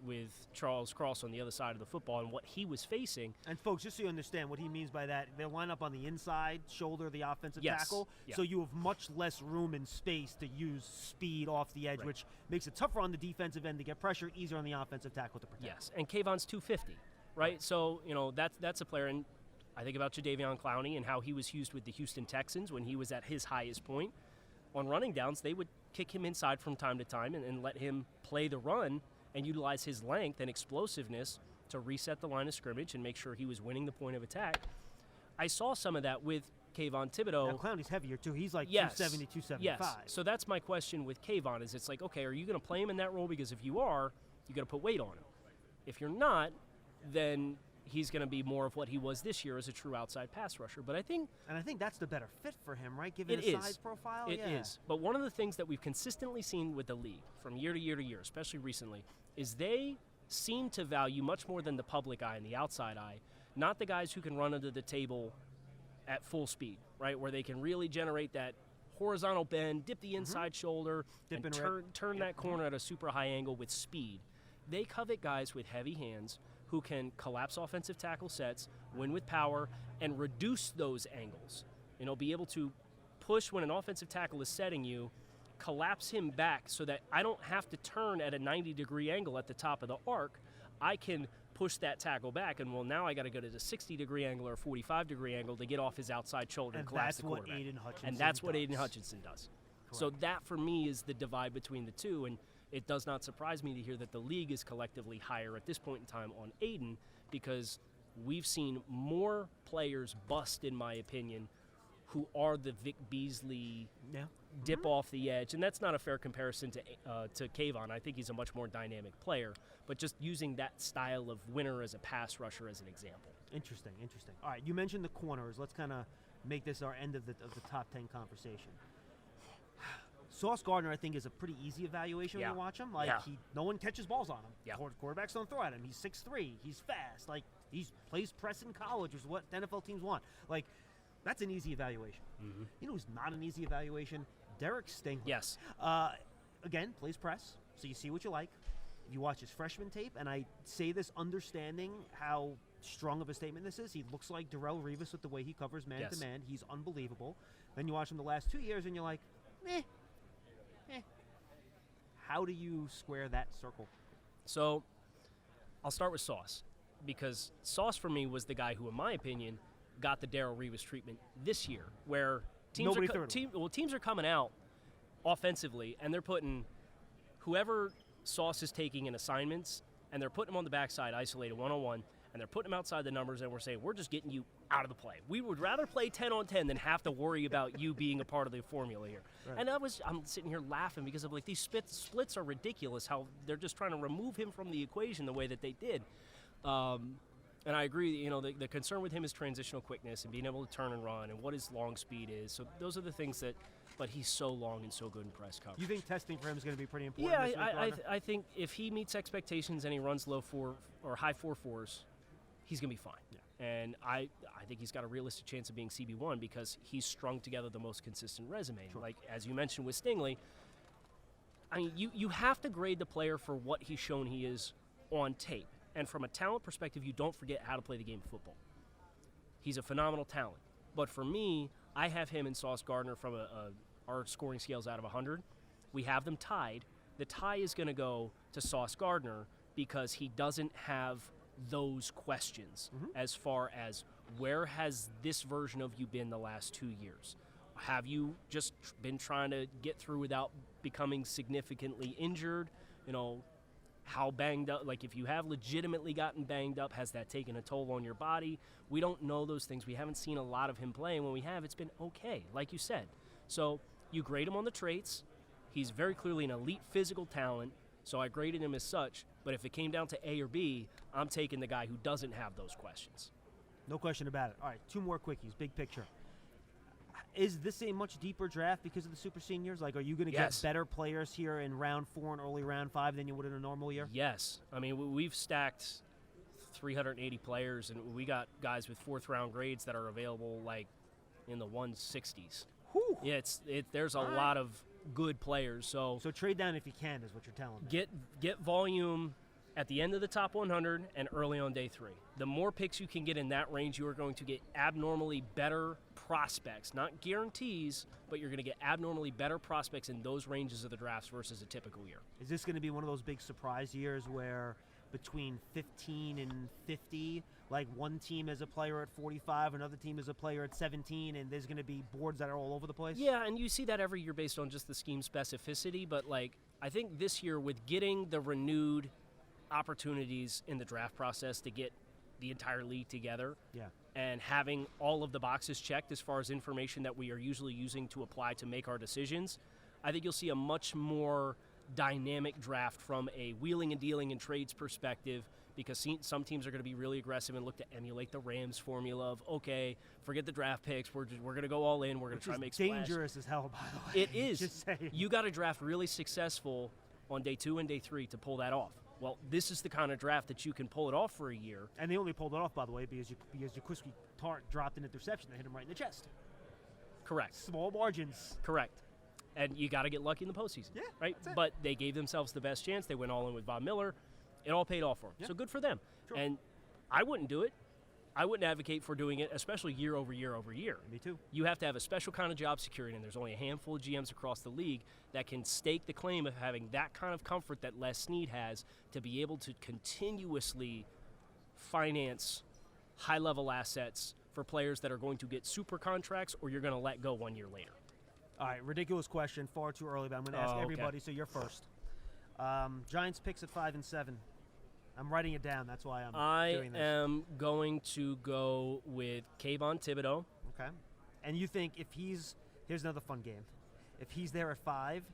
with Charles Cross on the other side of the football and what he was facing. And folks, just so you understand what he means by that, they'll line up on the inside shoulder of the offensive tackle, so you have much less room and space to use speed off the edge, which makes it tougher on the defensive end to get pressure, easier on the offensive tackle to protect. Yes, and Kayvon's 250, right? So, that's a player, and I think about Jadeveon Clowney and how he was used with the Houston Texans when he was at his highest point. On running downs, they would kick him inside from time to time and let him play the run and utilize his length and explosiveness to reset the line of scrimmage and make sure he was winning the point of attack. I saw some of that with Kayvon Thibodeaux. Now, Clowney's heavier, too. He's like Yes. 270, 275. Yes. So that's my question with Kayvon is it's like, okay, are you going to play him in that role? Because if you are, you got to put weight on him. If you're not, then he's going to be more of what he was this year as a true outside pass rusher. But I think that's the better fit for him, right? Given it his is. size profile? It is. But one of the things that we've consistently seen with the league from year to year to year, especially recently, is they seem to value much more than the public eye and the outside eye, not the guys who can run under the table at full speed, right, where they can really generate that horizontal bend, dip the inside shoulder, Dip and and turn that corner at a super high angle with speed. They covet guys with heavy hands who can collapse offensive tackle sets, win with power, and reduce those angles. Be able to push when an offensive tackle is setting you, collapse him back so that I don't have to turn at a 90-degree angle at the top of the arc. I can push that tackle back, and now I got to go to the 60-degree angle or 45-degree angle to get off his outside shoulder and collapse the quarterback. And that's what Aiden Hutchinson does. So that, for me, is the divide between the two, and it does not surprise me to hear that the league is collectively higher at this point in time on Aiden because we've seen more players bust, in my opinion, who are the Vic Beasley dip off the edge. And that's not a fair comparison to Kayvon. I think he's a much more dynamic player, but just using that style of winner as a pass rusher as an example. Interesting. All right, you mentioned the corners. Let's kind of make this our end of the top 10 conversation. Sauce Gardner, I think, is a pretty easy evaluation when you watch him. No one catches balls on him. Yeah. Quarterbacks don't throw at him. He's 6'3". He's fast. He plays press in college, which is what NFL teams want. That's an easy evaluation. Mm-hmm. You know who's not an easy evaluation? Derek Stingley. Yes. Again, plays press, so you see what you like. You watch his freshman tape, and I say this understanding how strong of a statement this is. He looks like Darrelle Revis with the way he covers man-to-man. He's unbelievable. Then you watch him the last 2 years, and you're like, eh. How do you square that circle? So I'll start with Sauce because Sauce for me was the guy who, in my opinion, got the Darrelle Revis treatment this year where teams are coming out offensively and they're putting whoever Sauce is taking in assignments and they're putting him on the backside isolated one-on-one and they're putting him outside the numbers and we're saying we're just getting you out of the play. We would rather play 10-on-10 than have to worry about you being a part of the formula here. Right. And I'm sitting here laughing because of these splits are ridiculous how they're just trying to remove him from the equation the way that they did. And I agree, the concern with him is transitional quickness and being able to turn and run and what his long speed is. So those are the things but he's so long and so good in press coverage. You think testing for him is going to be pretty important? Yeah, I think if he meets expectations and he runs low 4 or high 4.4s, he's going to be fine. Yeah. And I think he's got a realistic chance of being CB1 because he's strung together the most consistent resume. Sure. Like, as you mentioned with Stingley, I mean, you have to grade the player for what he's shown he is on tape. And from a talent perspective, you don't forget how to play the game of football. He's a phenomenal talent. But for me, I have him and Sauce Gardner from our scoring scales out of 100. We have them tied. The tie is going to go to Sauce Gardner because he doesn't have those questions as far as where has this version of you been the last 2 years? Have you just been trying to get through without becoming significantly injured? How banged up, if you have legitimately gotten banged up, has that taken a toll on your body? We don't know those things. We haven't seen a lot of him play, and when we have, it's been okay, like you said. So you grade him on the traits. He's very clearly an elite physical talent, so I graded him as such. But if it came down to A or B, I'm taking the guy who doesn't have those questions. No question about it. All right, 2 more quickies, big picture. Is this a much deeper draft because of the super seniors? Are you going to get better players here in round 4 and early round 5 than you would in a normal year? Yes. I mean, we've stacked 380 players, and we got guys with 4th-round grades that are available, in the 160s. Whew. Yeah, there's a lot of good players. So trade down if you can is what you're telling me. Get volume at the end of the top 100 and early on day 3. The more picks you can get in that range, you are going to get abnormally better prospects. Not guarantees, but you're going to get abnormally better prospects in those ranges of the drafts versus a typical year. Is this going to be one of those big surprise years where between 15 and 50, one team is a player at 45, another team is a player at 17, and there's going to be boards that are all over the place? Yeah, and you see that every year based on just the scheme specificity, but I think this year with getting the renewed opportunities in the draft process to get the entire league together. Yeah. And having all of the boxes checked as far as information that we are usually using to apply to make our decisions, I think you'll see a much more dynamic draft from a wheeling and dealing and trades perspective, because some teams are going to be really aggressive and look to emulate the Rams formula of, okay, forget the draft picks, we're going to go all in, we're going to try to make splash. Dangerous as hell, by the way. It is. Just saying. You got to draft really successful on day 2 and day 3 to pull that off. Well, this is the kind of draft that you can pull it off for a year. And they only pulled it off, by the way, because Jaquiski Tart dropped an interception that hit him right in the chest. Correct. Small margins. Correct. And you got to get lucky in the postseason. Yeah, right? But they gave themselves the best chance. They went all in with Von Miller. It all paid off for them. Yeah. So good for them. Sure. And I wouldn't do it. I wouldn't advocate for doing it, especially year over year over year. Me too. You have to have a special kind of job security, and there's only a handful of GMs across the league that can stake the claim of having that kind of comfort that Les Snead has to be able to continuously finance high-level assets for players that are going to get super contracts or you're going to let go 1 year later. All right, ridiculous question, far too early, but I'm going to ask everybody, so you're first. Giants picks at 5 and 7. I'm writing it down. That's why I'm doing this. I am going to go with Kayvon Thibodeaux. Okay. And you think if here's another fun game. If he's there at 5,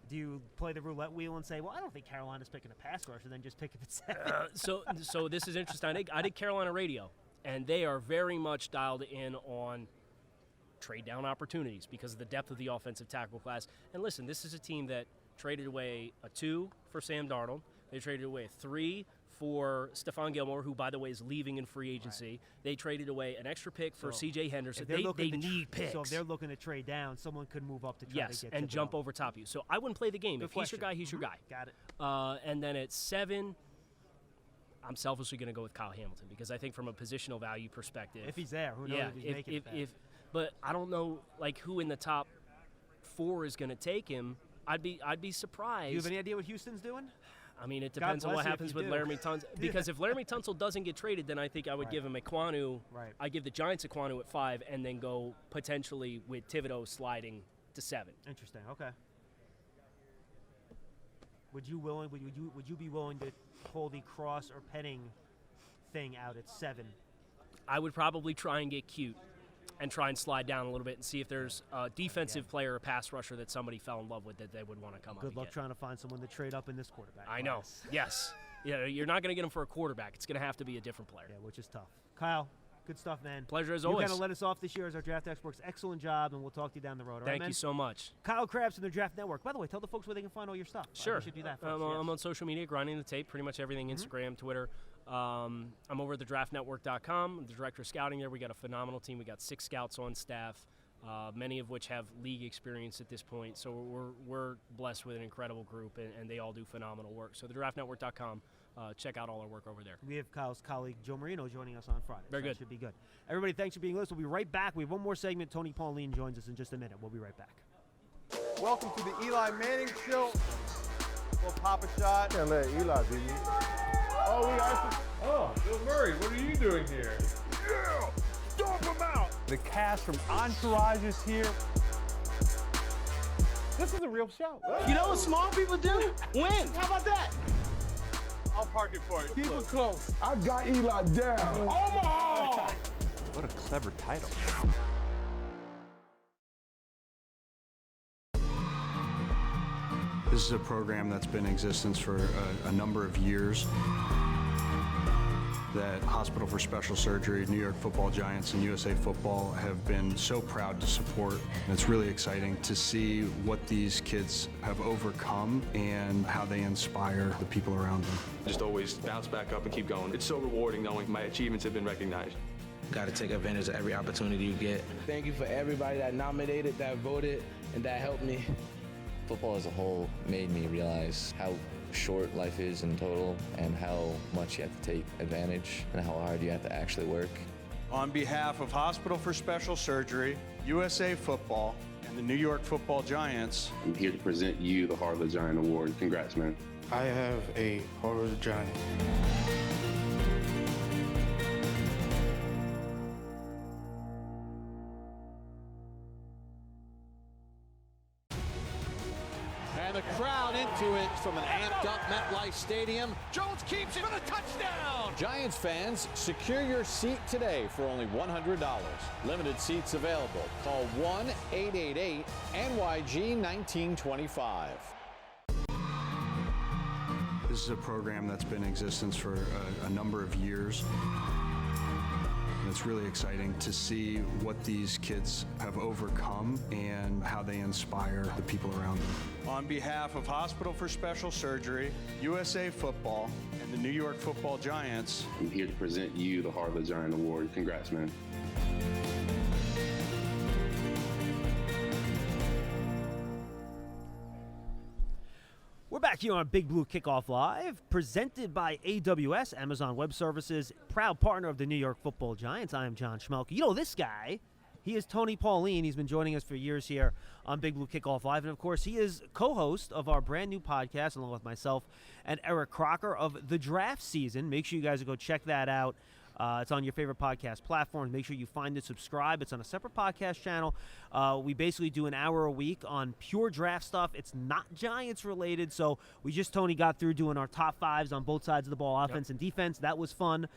do you play the roulette wheel and say, well, I don't think Carolina's picking a pass rush, and then just pick him at 7? So this is interesting. I did Carolina radio, and they are very much dialed in on trade down opportunities because of the depth of the offensive tackle class. And listen, this is a team that traded away a 2 for Sam Darnold. They traded away a 3 for Stephon Gilmore, who, by the way, is leaving in free agency. Right. They traded away an extra pick for C.J. Henderson. They need picks. So if they're looking to trade down, someone could move up to try to get and jump over top of you. So I wouldn't play the game. If he's your guy, he's your guy. Got it. And then at 7, I'm selfishly going to go with Kyle Hamilton because I think from a positional value perspective. If he's there, who knows if he's making it. But I don't know who in the top 4 is going to take him. I'd be surprised. Do you have any idea what Houston's doing? I mean, it depends on what happens with Laramie Tunsil. Because if Laramie Tunsil doesn't get traded, then I think I would give him Equanu. Right. I give the Giants Equanu at 5 and then go potentially with Thibodeaux sliding to 7. Interesting. Okay. Would you be willing to pull the Cross or Penning thing out at 7? I would probably try and get cute and try and slide down a little bit and see if there's a defensive player or pass rusher that somebody fell in love with that they would want to come up and Good luck get. trying to find someone to trade up in this quarterback I know. class. Yes. Yeah, you're not going to get him for a quarterback. It's going to have to be a different player. Yeah, which is tough. Kyle, good stuff, man. Pleasure as you always. You kind of let us off this year as our draft experts. Excellent job, and we'll talk to you down the road. All right, Thank man? you so much. Kyle Krabs from the Draft Network. By the way, tell the folks where they can find all your stuff. Sure. We should do that first. I'm on social media, grinding the tape, pretty much everything, Instagram, Twitter. I'm over at thedraftnetwork.com. I'm the director of scouting there. We got a phenomenal team. We got 6 scouts on staff, many of which have league experience at this point. So we're blessed with an incredible group, and they all do phenomenal work. So thedraftnetwork.com. Check out all our work over there. We have Kyle's colleague Joe Marino joining us on Friday. Very good. That should be good. Everybody, thanks for being with us. We'll be right back. We have one more segment. Tony Pauline joins us in just a minute. We'll be right back. Welcome to the Eli Manning Show. We'll pop a shot. Can't let Eli beat me. Oh, we got Bill Murray, what are you doing here? Yeah! Stomp him out! The cast from Entourage is here. This is a real show. You know what small people do? Win. How about that? I'll park it for you. Keep it close. I got Eli down. Omaha! What a clever title. This is a program that's been in existence for a number of years. That Hospital for Special Surgery, New York Football Giants, and USA Football have been so proud to support. And it's really exciting to see what these kids have overcome and how they inspire the people around them. Just always bounce back up and keep going. It's so rewarding knowing my achievements have been recognized. Got to take advantage of every opportunity you get. Thank you for everybody that nominated, that voted, and that helped me. Football as a whole made me realize how short life is in total and how much you have to take advantage and how hard you have to actually work. On behalf of Hospital for Special Surgery, USA Football, and the New York Football Giants, I'm here to present you the Harlot Giant Award. Congrats, man. I have a Harlot Giant. And the crowd into it from an amped-up MetLife Stadium. Jones keeps it for the touchdown. Giants fans, secure your seat today for only $100. Limited seats available. Call 1-888-NYG-1925. This is a program that's been in existence for a number of years. And it's really exciting to see what these kids have overcome and how they inspire the people around them. On behalf of Hospital for Special Surgery, USA Football, and the New York Football Giants, I'm here to present you the Harlot Giant Award. Congrats, man. We're back here on Big Blue Kickoff Live, presented by AWS, Amazon Web Services, proud partner of the New York Football Giants. I am John Schmelke. You know this guy. He is Tony Pauline. He's been joining us for years here on Big Blue Kickoff Live. And, of course, he is co-host of our brand new podcast, along with myself and Eric Crocker, of The Draft Season. Make sure you guys go check that out. It's on your favorite podcast platforms. Make sure you find it, subscribe. It's on a separate podcast channel. We basically do an hour a week on pure draft stuff. It's not Giants related, so Tony got through doing our top fives on both sides of the ball, offense and defense. That was fun.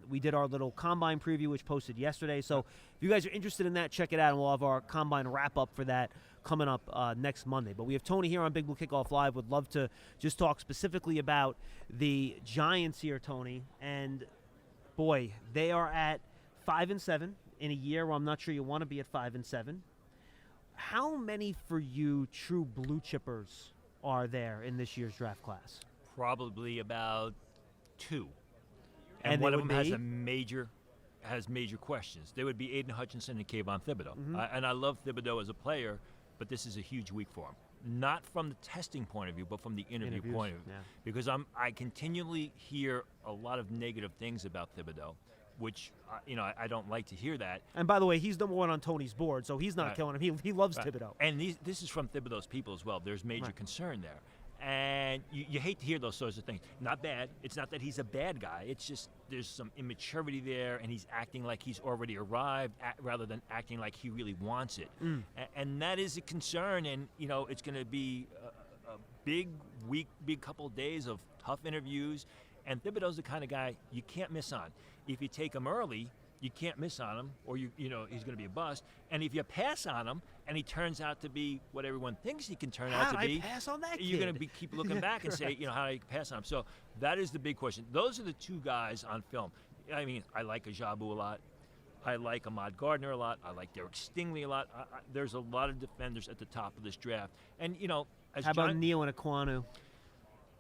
We did our little combine preview, which posted yesterday. So if you guys are interested in that, check it out, and we'll have our combine wrap-up for that coming up next Monday. But we have Tony here on Big Blue Kickoff Live. Would love to just talk specifically about the Giants here, Tony, and boy, they are at 5-7 in a year where I'm not sure you want to be at 5-7. How many for you true blue chippers are there in this year's draft class? Probably about 2, and one of them has major questions. They would be Aiden Hutchinson and Kayvon Thibodeaux. Mm-hmm. And I love Thibodeaux as a player, but this is a huge week for him. Not from the testing point of view, but from the interview point of view. Yeah. Because I continually hear a lot of negative things about Thibodeaux, which I don't like to hear that. And by the way, he's number one on Tony's board, so he's not killing him. He loves Thibodeaux. And this is from Thibodeaux's people as well. There's major concern there. And you hate to hear those sorts of things. Not bad. It's not that he's a bad guy. It's just there's some immaturity there, and he's acting like he's already arrived rather than acting like he really wants it. And that is a concern, and, it's going to be a big week, big couple of days of tough interviews. And Thibodeaux's the kind of guy you can't miss on. If you take him early, you can't miss on him, or he's going to be a bust. And if you pass on him, and he turns out to be what everyone thinks he can turn out to be, pass on that you're kid? going to keep looking back and say, how do you pass on him? So that is the big question. Those are the 2 guys on film. I mean, I like Ajabu a lot. I like Ahmad Gardner a lot. I like Derek Stingley a lot. There's a lot of defenders at the top of this draft. And, as how about Neal and Equanu?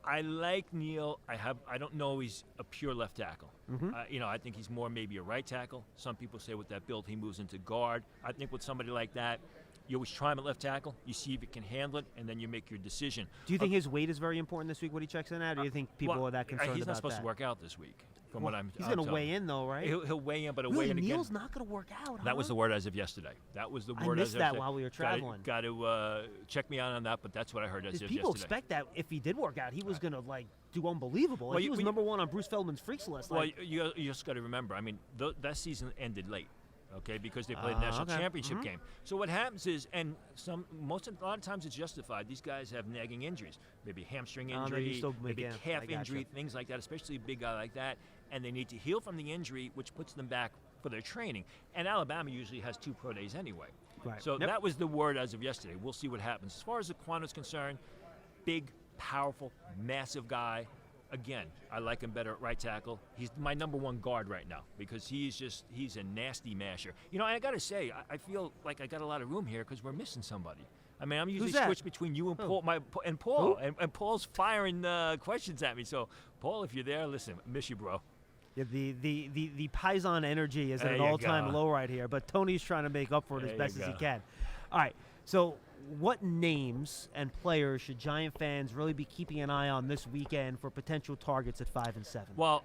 I like Neal. I don't know he's a pure left tackle. Mm-hmm. I think he's more maybe a right tackle. Some people say with that build he moves into guard. I think with somebody like that, you always try him at left tackle. You see if he can handle it, and then you make your decision. Do you think his weight is very important this week when he checks in at? Or do you think people are that concerned about that? He's not supposed to work out this week. From what I'm he's going to weigh in, though, right? He'll weigh in, but he'll really, weigh in again. Neal's not going to work out, That was the word as of yesterday. That was the word as of I missed yesterday. that while we were traveling. Got to check me on that, but that's what I heard as of yesterday. People expect that if he did work out, he was going to, do unbelievable. He was number one on Bruce Feldman's Freaks list. Well, you just got to remember, I mean, that season ended late. Okay, because they played a national championship game. So what happens is, and a lot of times it's justified. These guys have nagging injuries, maybe hamstring injury, maybe calf injury, things like that. Especially a big guy like that, and they need to heal from the injury, which puts them back for their training. And Alabama usually has 2 pro days anyway. Right. So that was the word as of yesterday. We'll see what happens. As far as Equanu is concerned, big, powerful, massive guy. Again, I like him better at right tackle. He's my number 1 guard right now because he's a nasty masher. I got to say, I feel like I got a lot of room here because we're missing somebody. I mean, I'm usually switched between you and Paul, and Paul, and Paul's firing questions at me. So, Paul, if you're there, listen, miss you, bro. Yeah, the Paisan energy is at an all-time low right here, but Tony's trying to make up for it as best as he can. All right, so what names and players should Giant fans really be keeping an eye on this weekend for potential targets at 5-7? Well,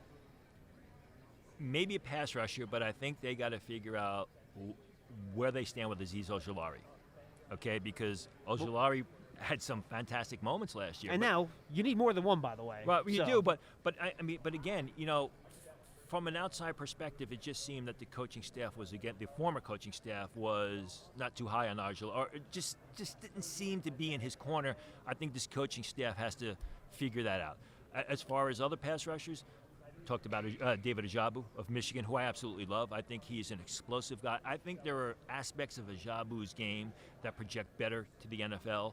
maybe a pass rusher, but I think they got to figure out where they stand with Azeez Ojulari. Okay, because Ojulari had some fantastic moments last year. And now you need more than one, by the way. Well, you do, but again, from an outside perspective, it just seemed that the coaching staff was, again, the former coaching staff was not too high on Ajabu, or it just didn't seem to be in his corner. I think this coaching staff has to figure that out. As far as other pass rushers, talked about David Ajabu of Michigan, who I absolutely love. I think he's an explosive guy. I think there are aspects of Ajabu's game that project better to the NFL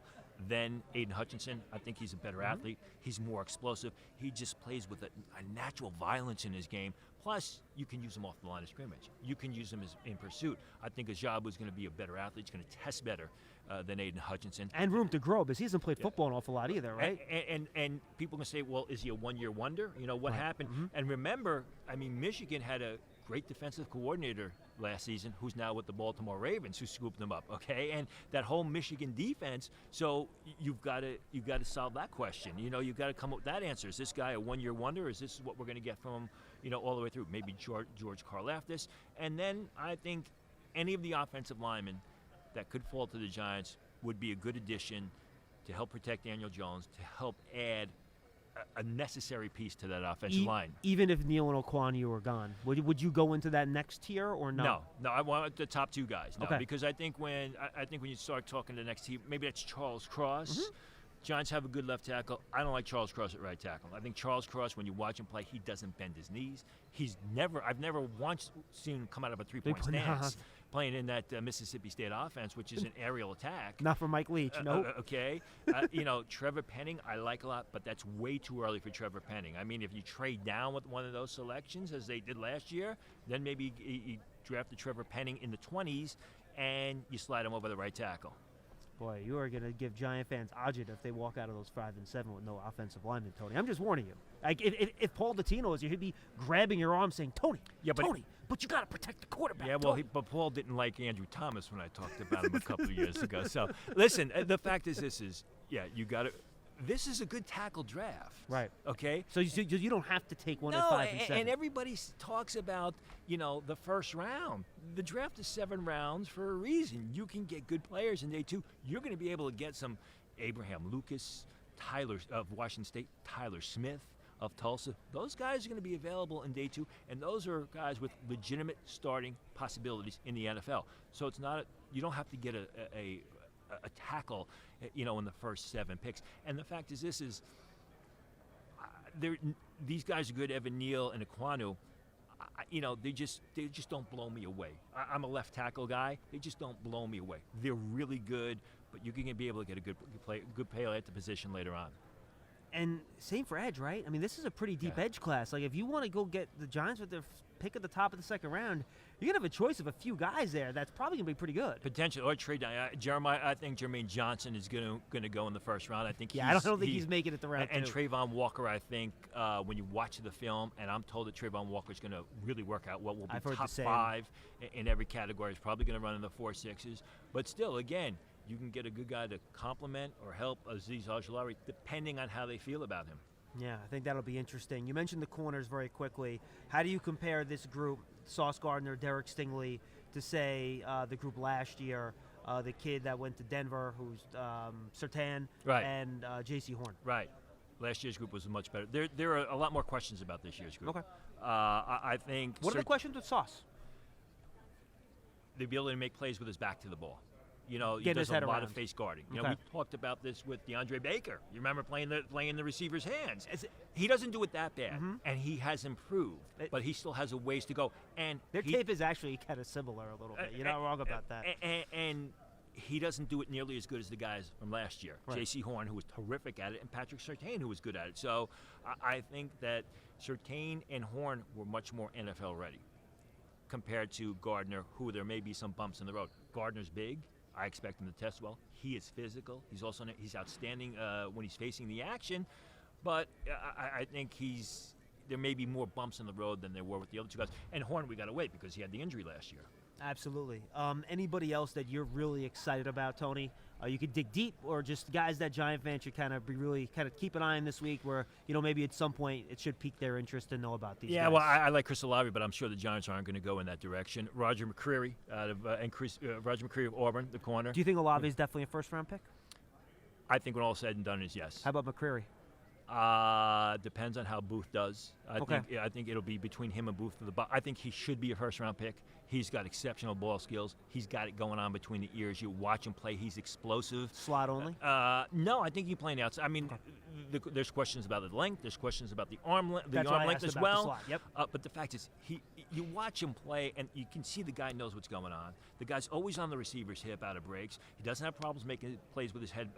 than Aiden Hutchinson. I think he's a better athlete. He's more explosive. He just plays with a natural violence in his game. Plus, you can use him off the line of scrimmage. You can use him in pursuit. I think Ajabu is going to be a better athlete. He's going to test better than Aiden Hutchinson. And room to grow, because he hasn't played football an awful lot either, right? And people can say, well, is he a one-year wonder? You know, what happened? Mm-hmm. And remember, I mean, Michigan had a great defensive coordinator last season who's now with the Baltimore Ravens, who scooped them up, okay? And that whole Michigan defense, so you've got to solve that question. You know, you've got to come up with that answer. Is this guy a one-year wonder, or is this what we're going to get from him, you know, all the way through? Maybe George Karlaftis. And then I think any of the offensive linemen that could fall to the Giants would be a good addition to help protect Daniel Jones, to help add a necessary piece to that offensive line. Even if Neal and Equanu are gone, would you go into that next tier or no? No, I want the top two guys. No, okay. Because I think when you start talking to the next team, maybe that's Charles Cross. Mm-hmm. Giants have a good left tackle. I don't like Charles Cross at right tackle. I think Charles Cross, when you watch him play, he doesn't bend his knees. I've never once seen him come out of a three-point stance playing in that Mississippi State offense, which is an aerial attack. Not for Mike Leach, no. Okay. You know, Trevor Penning, I like a lot, but that's way too early for Trevor Penning. I mean, if you trade down with one of those selections, as they did last year, then maybe you draft the Trevor Penning in the 20s, and you slide him over the right tackle. Boy, you are going to give Giant fans agita if they walk out of those 5 and 7 with no offensive lineman, Tony. I'm just warning you. Like if Paul Dottino was here, he'd be grabbing your arm saying, Tony, but you got to protect the quarterback. Yeah, well, but Paul didn't like Andrew Thomas when I talked about him a couple of years ago. So, listen, the fact is you got to. This is a good tackle draft. Right. Okay? So you don't have to take one at 5 and 7. And everybody talks about, you know, the first round. The draft is 7 rounds for a reason. You can get good players in day 2. You're going to be able to get some Abraham Lucas, Tyler of Washington State, Tyler Smith of Tulsa. Those guys are going to be available in day 2, and those are guys with legitimate starting possibilities in the NFL. So it's not you don't have to get a tackle, you know, in the first 7 picks. And the fact is, these guys are good. Evan Neal and Equanu, you know, they just don't blow me away. I'm a left tackle guy. They just don't blow me away. They're really good, but you can be able to get a good player at the position later on. And same for edge, right? I mean, this is a pretty deep edge class. Like, if you want to go get the Giants with their pick at the top of the 2nd round, you're going to have a choice of a few guys there that's probably going to be pretty good. Potentially, or trade down. I think Jermaine Johnson is going to go in the 1st round. I think I don't think he's making it to round 2. And Trayvon Walker, I think, when you watch the film, and I'm told that Trayvon Walker is going to really work out well. Will be top 5 in every category. He's probably going to run in the 4.6s. But still, again, you can get a good guy to complement or help Azeez Ojulari, depending on how they feel about him. Yeah, I think that'll be interesting. You mentioned the corners very quickly. How do you compare this group, Sauce Gardner, Derek Stingley, to, say, the group last year, the kid that went to Denver, who's Surtain, and J.C. Horn? Right. Last year's group was much better. There are a lot more questions about this year's group. Okay. I think... What are the questions with Sauce? The ability to make plays with his back to the ball. You know, Getting he does his head a lot around. of face guarding. You know, we talked about this with DeAndre Baker. You remember playing the receiver's hands. He doesn't do it that bad, and he has improved, but he still has a ways to go. And their tape is actually kind of similar a little bit. You're not wrong about that. And he doesn't do it nearly as good as the guys from last year. Right. J.C. Horn, who was terrific at it, and Patrick Surtain, who was good at it. So I think that Surtain and Horn were much more NFL ready compared to Gardner, who there may be some bumps in the road. Gardner's big. I expect him to test well. He is physical. He's outstanding when he's facing the action, but I think there may be more bumps in the road than there were with the other 2 guys. And Horn, we got to wait because he had the injury last year. Absolutely. Anybody else that you're really excited about, Tony? You could dig deep, or just guys that Giant fans should kind of keep an eye on this week, where, you know, maybe at some point it should pique their interest to know about these guys. Yeah, well, I like Chris Olave, but I'm sure the Giants aren't going to go in that direction. Roger McCreary Roger McCreary of Auburn, the corner. Do you think Olave is definitely a 1st-round pick? I think when all said and done is yes. How about McCreary? Depends on how Booth does. I think it'll be between him and Booth for the. I think he should be a first-round pick. He's got exceptional ball skills. He's got it going on between the ears. You watch him play. He's explosive. Slot only? No, I think he playing outside. I mean, there's questions about the length. There's questions about the arm length as well. The slot. Yep. But the fact is, you watch him play, and you can see the guy knows what's going on. The guy's always on the receiver's hip out of breaks. He doesn't have problems making plays with his head,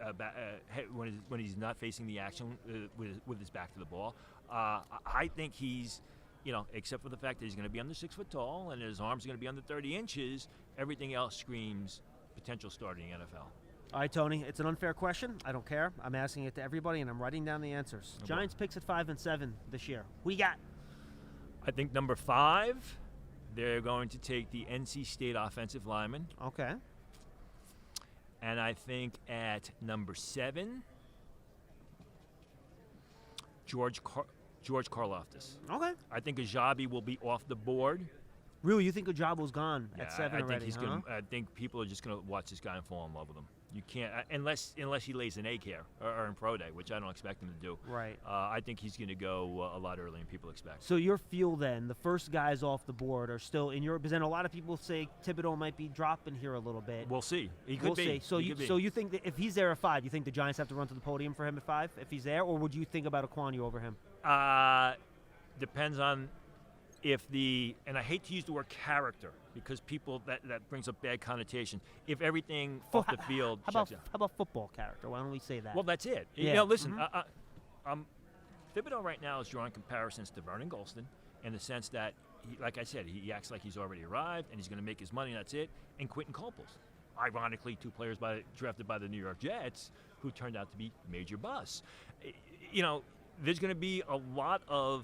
when he's not facing the action with his back to the ball. I think he's, except for the fact that he's going to be under 6 foot tall and his arms are going to be under 30 inches, everything else screams potential starting in the NFL. All right, Tony, it's an unfair question. I don't care. I'm asking it to everybody, and I'm writing down the answers. Okay. Giants picks at 5 and 7 this year. Who you got? I think number 5, they're going to take the NC State offensive lineman. Okay. And I think at number 7, George Karlaftis. Okay. I think Ajabu will be off the board. Really, you think Ajabu's gone at 7 I already? think he's gonna. I think people are just going to watch this guy and fall in love with him. You can't unless he lays an egg here or in pro day, which I don't expect him to do. Right. I think he's going to go a lot earlier than people expect. So your feel then, the first guys off the board are still in your. Because then a lot of people say Thibodeaux might be dropping here a little bit. We'll see. He could be. See. So you think that if he's there at 5, you think the Giants have to run to the podium for him at 5 if he's there, or would you think about Equanu over him? Depends on if and I hate to use the word character because people that brings up bad connotation. If everything off the field how about football character? Why don't we say that? Well, that's it. Yeah. Listen, Thibodeaux right now is drawing comparisons to Vernon Gholston in the sense that, like I said, he acts like he's already arrived and he's going to make his money and that's it. And Quentin Coples, ironically, 2 players drafted by the New York Jets who turned out to be major busts. There's going to be a lot of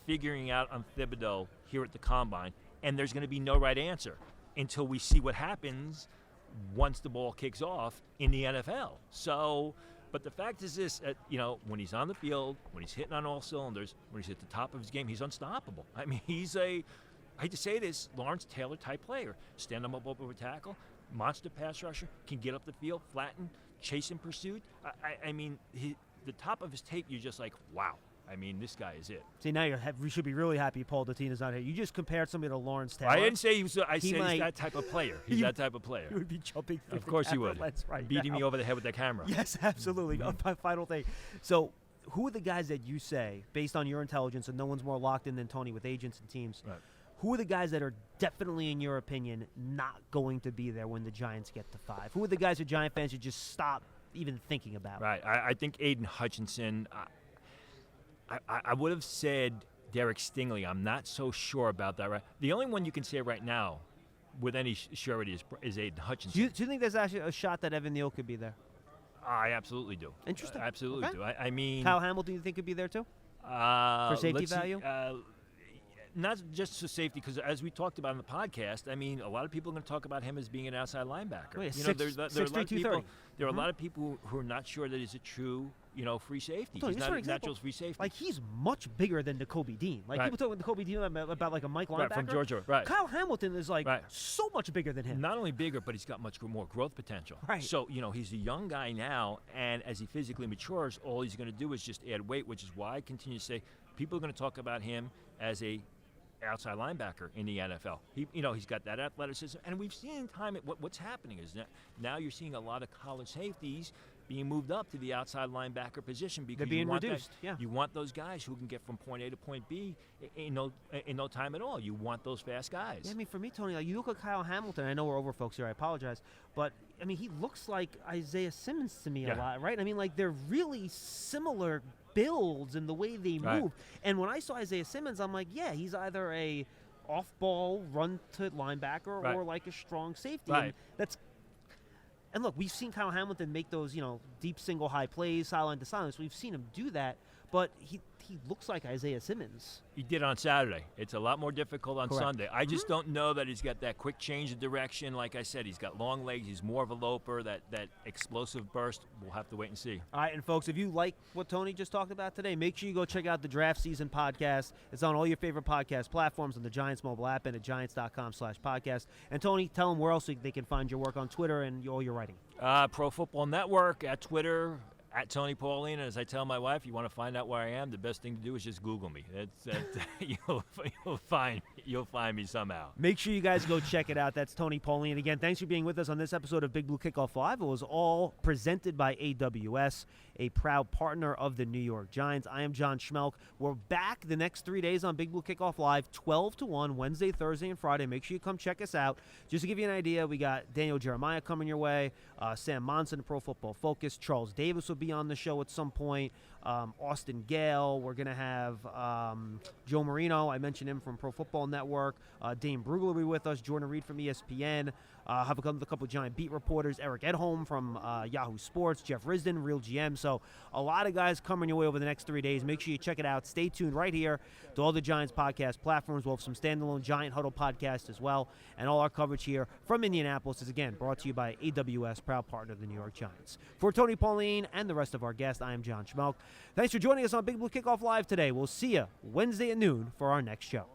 figuring out on Thibodeaux here at the Combine, and there's going to be no right answer until we see what happens once the ball kicks off in the NFL. So, but the fact is this, when he's on the field, when he's hitting on all cylinders, when he's at the top of his game, he's unstoppable. I mean, he's I hate to say this, Lawrence Taylor type player. Stand him up over tackle, monster pass rusher, can get up the field, flatten, chase in pursuit. I mean, the top of his tape, you're just like, wow. I mean, this guy is it. See, now we should be really happy Paul Dottina's not here. You just compared somebody to Lawrence Taylor. I didn't say he was. I said he's that type of player. He's that type of player. He would be jumping through Of course he would. Right Beating now. me over the head with that camera. Yes, absolutely. Final thing. So, who are the guys that you say, based on your intelligence, and no one's more locked in than Tony with agents and teams, right. Who are the guys that are definitely, in your opinion, not going to be there when the Giants get to 5? Who are the guys that Giant fans should just stop even thinking about? Right. I think Aiden Hutchinson. I would have said Derek Stingley. I'm not so sure about that. Right. The only one you can say right now, with any surety, is Aiden Hutchinson. Do you think there's actually a shot that Evan Neal could be there? I absolutely do. Interesting. I absolutely Okay. do. I mean, Kyle Hamilton, you think could be there too? For safety value? Not just for safety, because as we talked about in the podcast, I mean, a lot of people are going to talk about him as being an outside linebacker. Wait, There are a lot of people who are not sure that he's a true, free safety. Tony, He's just not for a example, natural free safety. Like, he's much bigger than Nakobe Dean. Like, Right. people talk with Nakobe Dean about like a Mike linebacker. Right, from Georgia. Right. Kyle Hamilton is so much bigger than him. Not only bigger, but he's got much more growth potential. Right. So, he's a young guy now, and as he physically matures, all he's going to do is just add weight, which is why I continue to say people are going to talk about him as a outside linebacker in the NFL. He's got that athleticism, and we've seen what's happening is that now you're seeing a lot of college safeties being moved up to the outside linebacker position because They're being you want reduced. You want those guys who can get from point A to point B in no time at all. You want those fast guys. Yeah, I mean, for me, Tony, like, you look at Kyle Hamilton. I know we're over, folks, here. I apologize. But, I mean, he looks like Isaiah Simmons to me a lot, right? I mean, like, they're really similar builds in the way they move. And when I saw Isaiah Simmons, I'm like, yeah, he's either a off-ball run to linebacker or like a strong safety. Right. And look, we've seen Kyle Hamilton make those, deep single high plays, sideline to sideline. So we've seen him do that. But he looks like Isaiah Simmons. He did on Saturday. It's a lot more difficult on Correct. Sunday. I just don't know that he's got that quick change of direction. Like I said, he's got long legs. He's more of a loper. That explosive burst, we'll have to wait and see. All right, and folks, if you like what Tony just talked about today, make sure you go check out the Draft Season podcast. It's on all your favorite podcast platforms, on the Giants mobile app and at giants.com/podcast. And Tony, tell them where else they can find your work on Twitter and all your writing. Pro Football Network at Twitter, at Tony Pauline. And as I tell my wife, you want to find out where I am, the best thing to do is just Google me. You'll find me somehow. Make sure you guys go check it out. That's Tony Pauline. Again, thanks for being with us on this episode of Big Blue Kickoff Live. It was all presented by AWS, a proud partner of the New York Giants. I am John Schmelk. We're back the next 3 days on Big Blue Kickoff Live, 12 to 1, Wednesday, Thursday, and Friday. Make sure you come check us out. Just to give you an idea, we got Daniel Jeremiah coming your way, Sam Monson, Pro Football Focus, Charles Davis will be on the show at some point, Austin Gale. We're going to have Joe Marino. I mentioned him from Pro Football Network. Dane Brugler will be with us, Jordan Reed from ESPN. Have a couple Giant beat reporters, Eric Edholm from Yahoo Sports, Jeff Risden, Real GM. So a lot of guys coming your way over the next 3 days. Make sure you check it out. Stay tuned right here to all the Giants podcast platforms. We'll have some standalone Giant Huddle podcasts as well. And all our coverage here from Indianapolis is, again, brought to you by AWS, proud partner of the New York Giants. For Tony Pauline and the rest of our guests, I am John Schmelk. Thanks for joining us on Big Blue Kickoff Live today. We'll see you Wednesday at noon for our next show.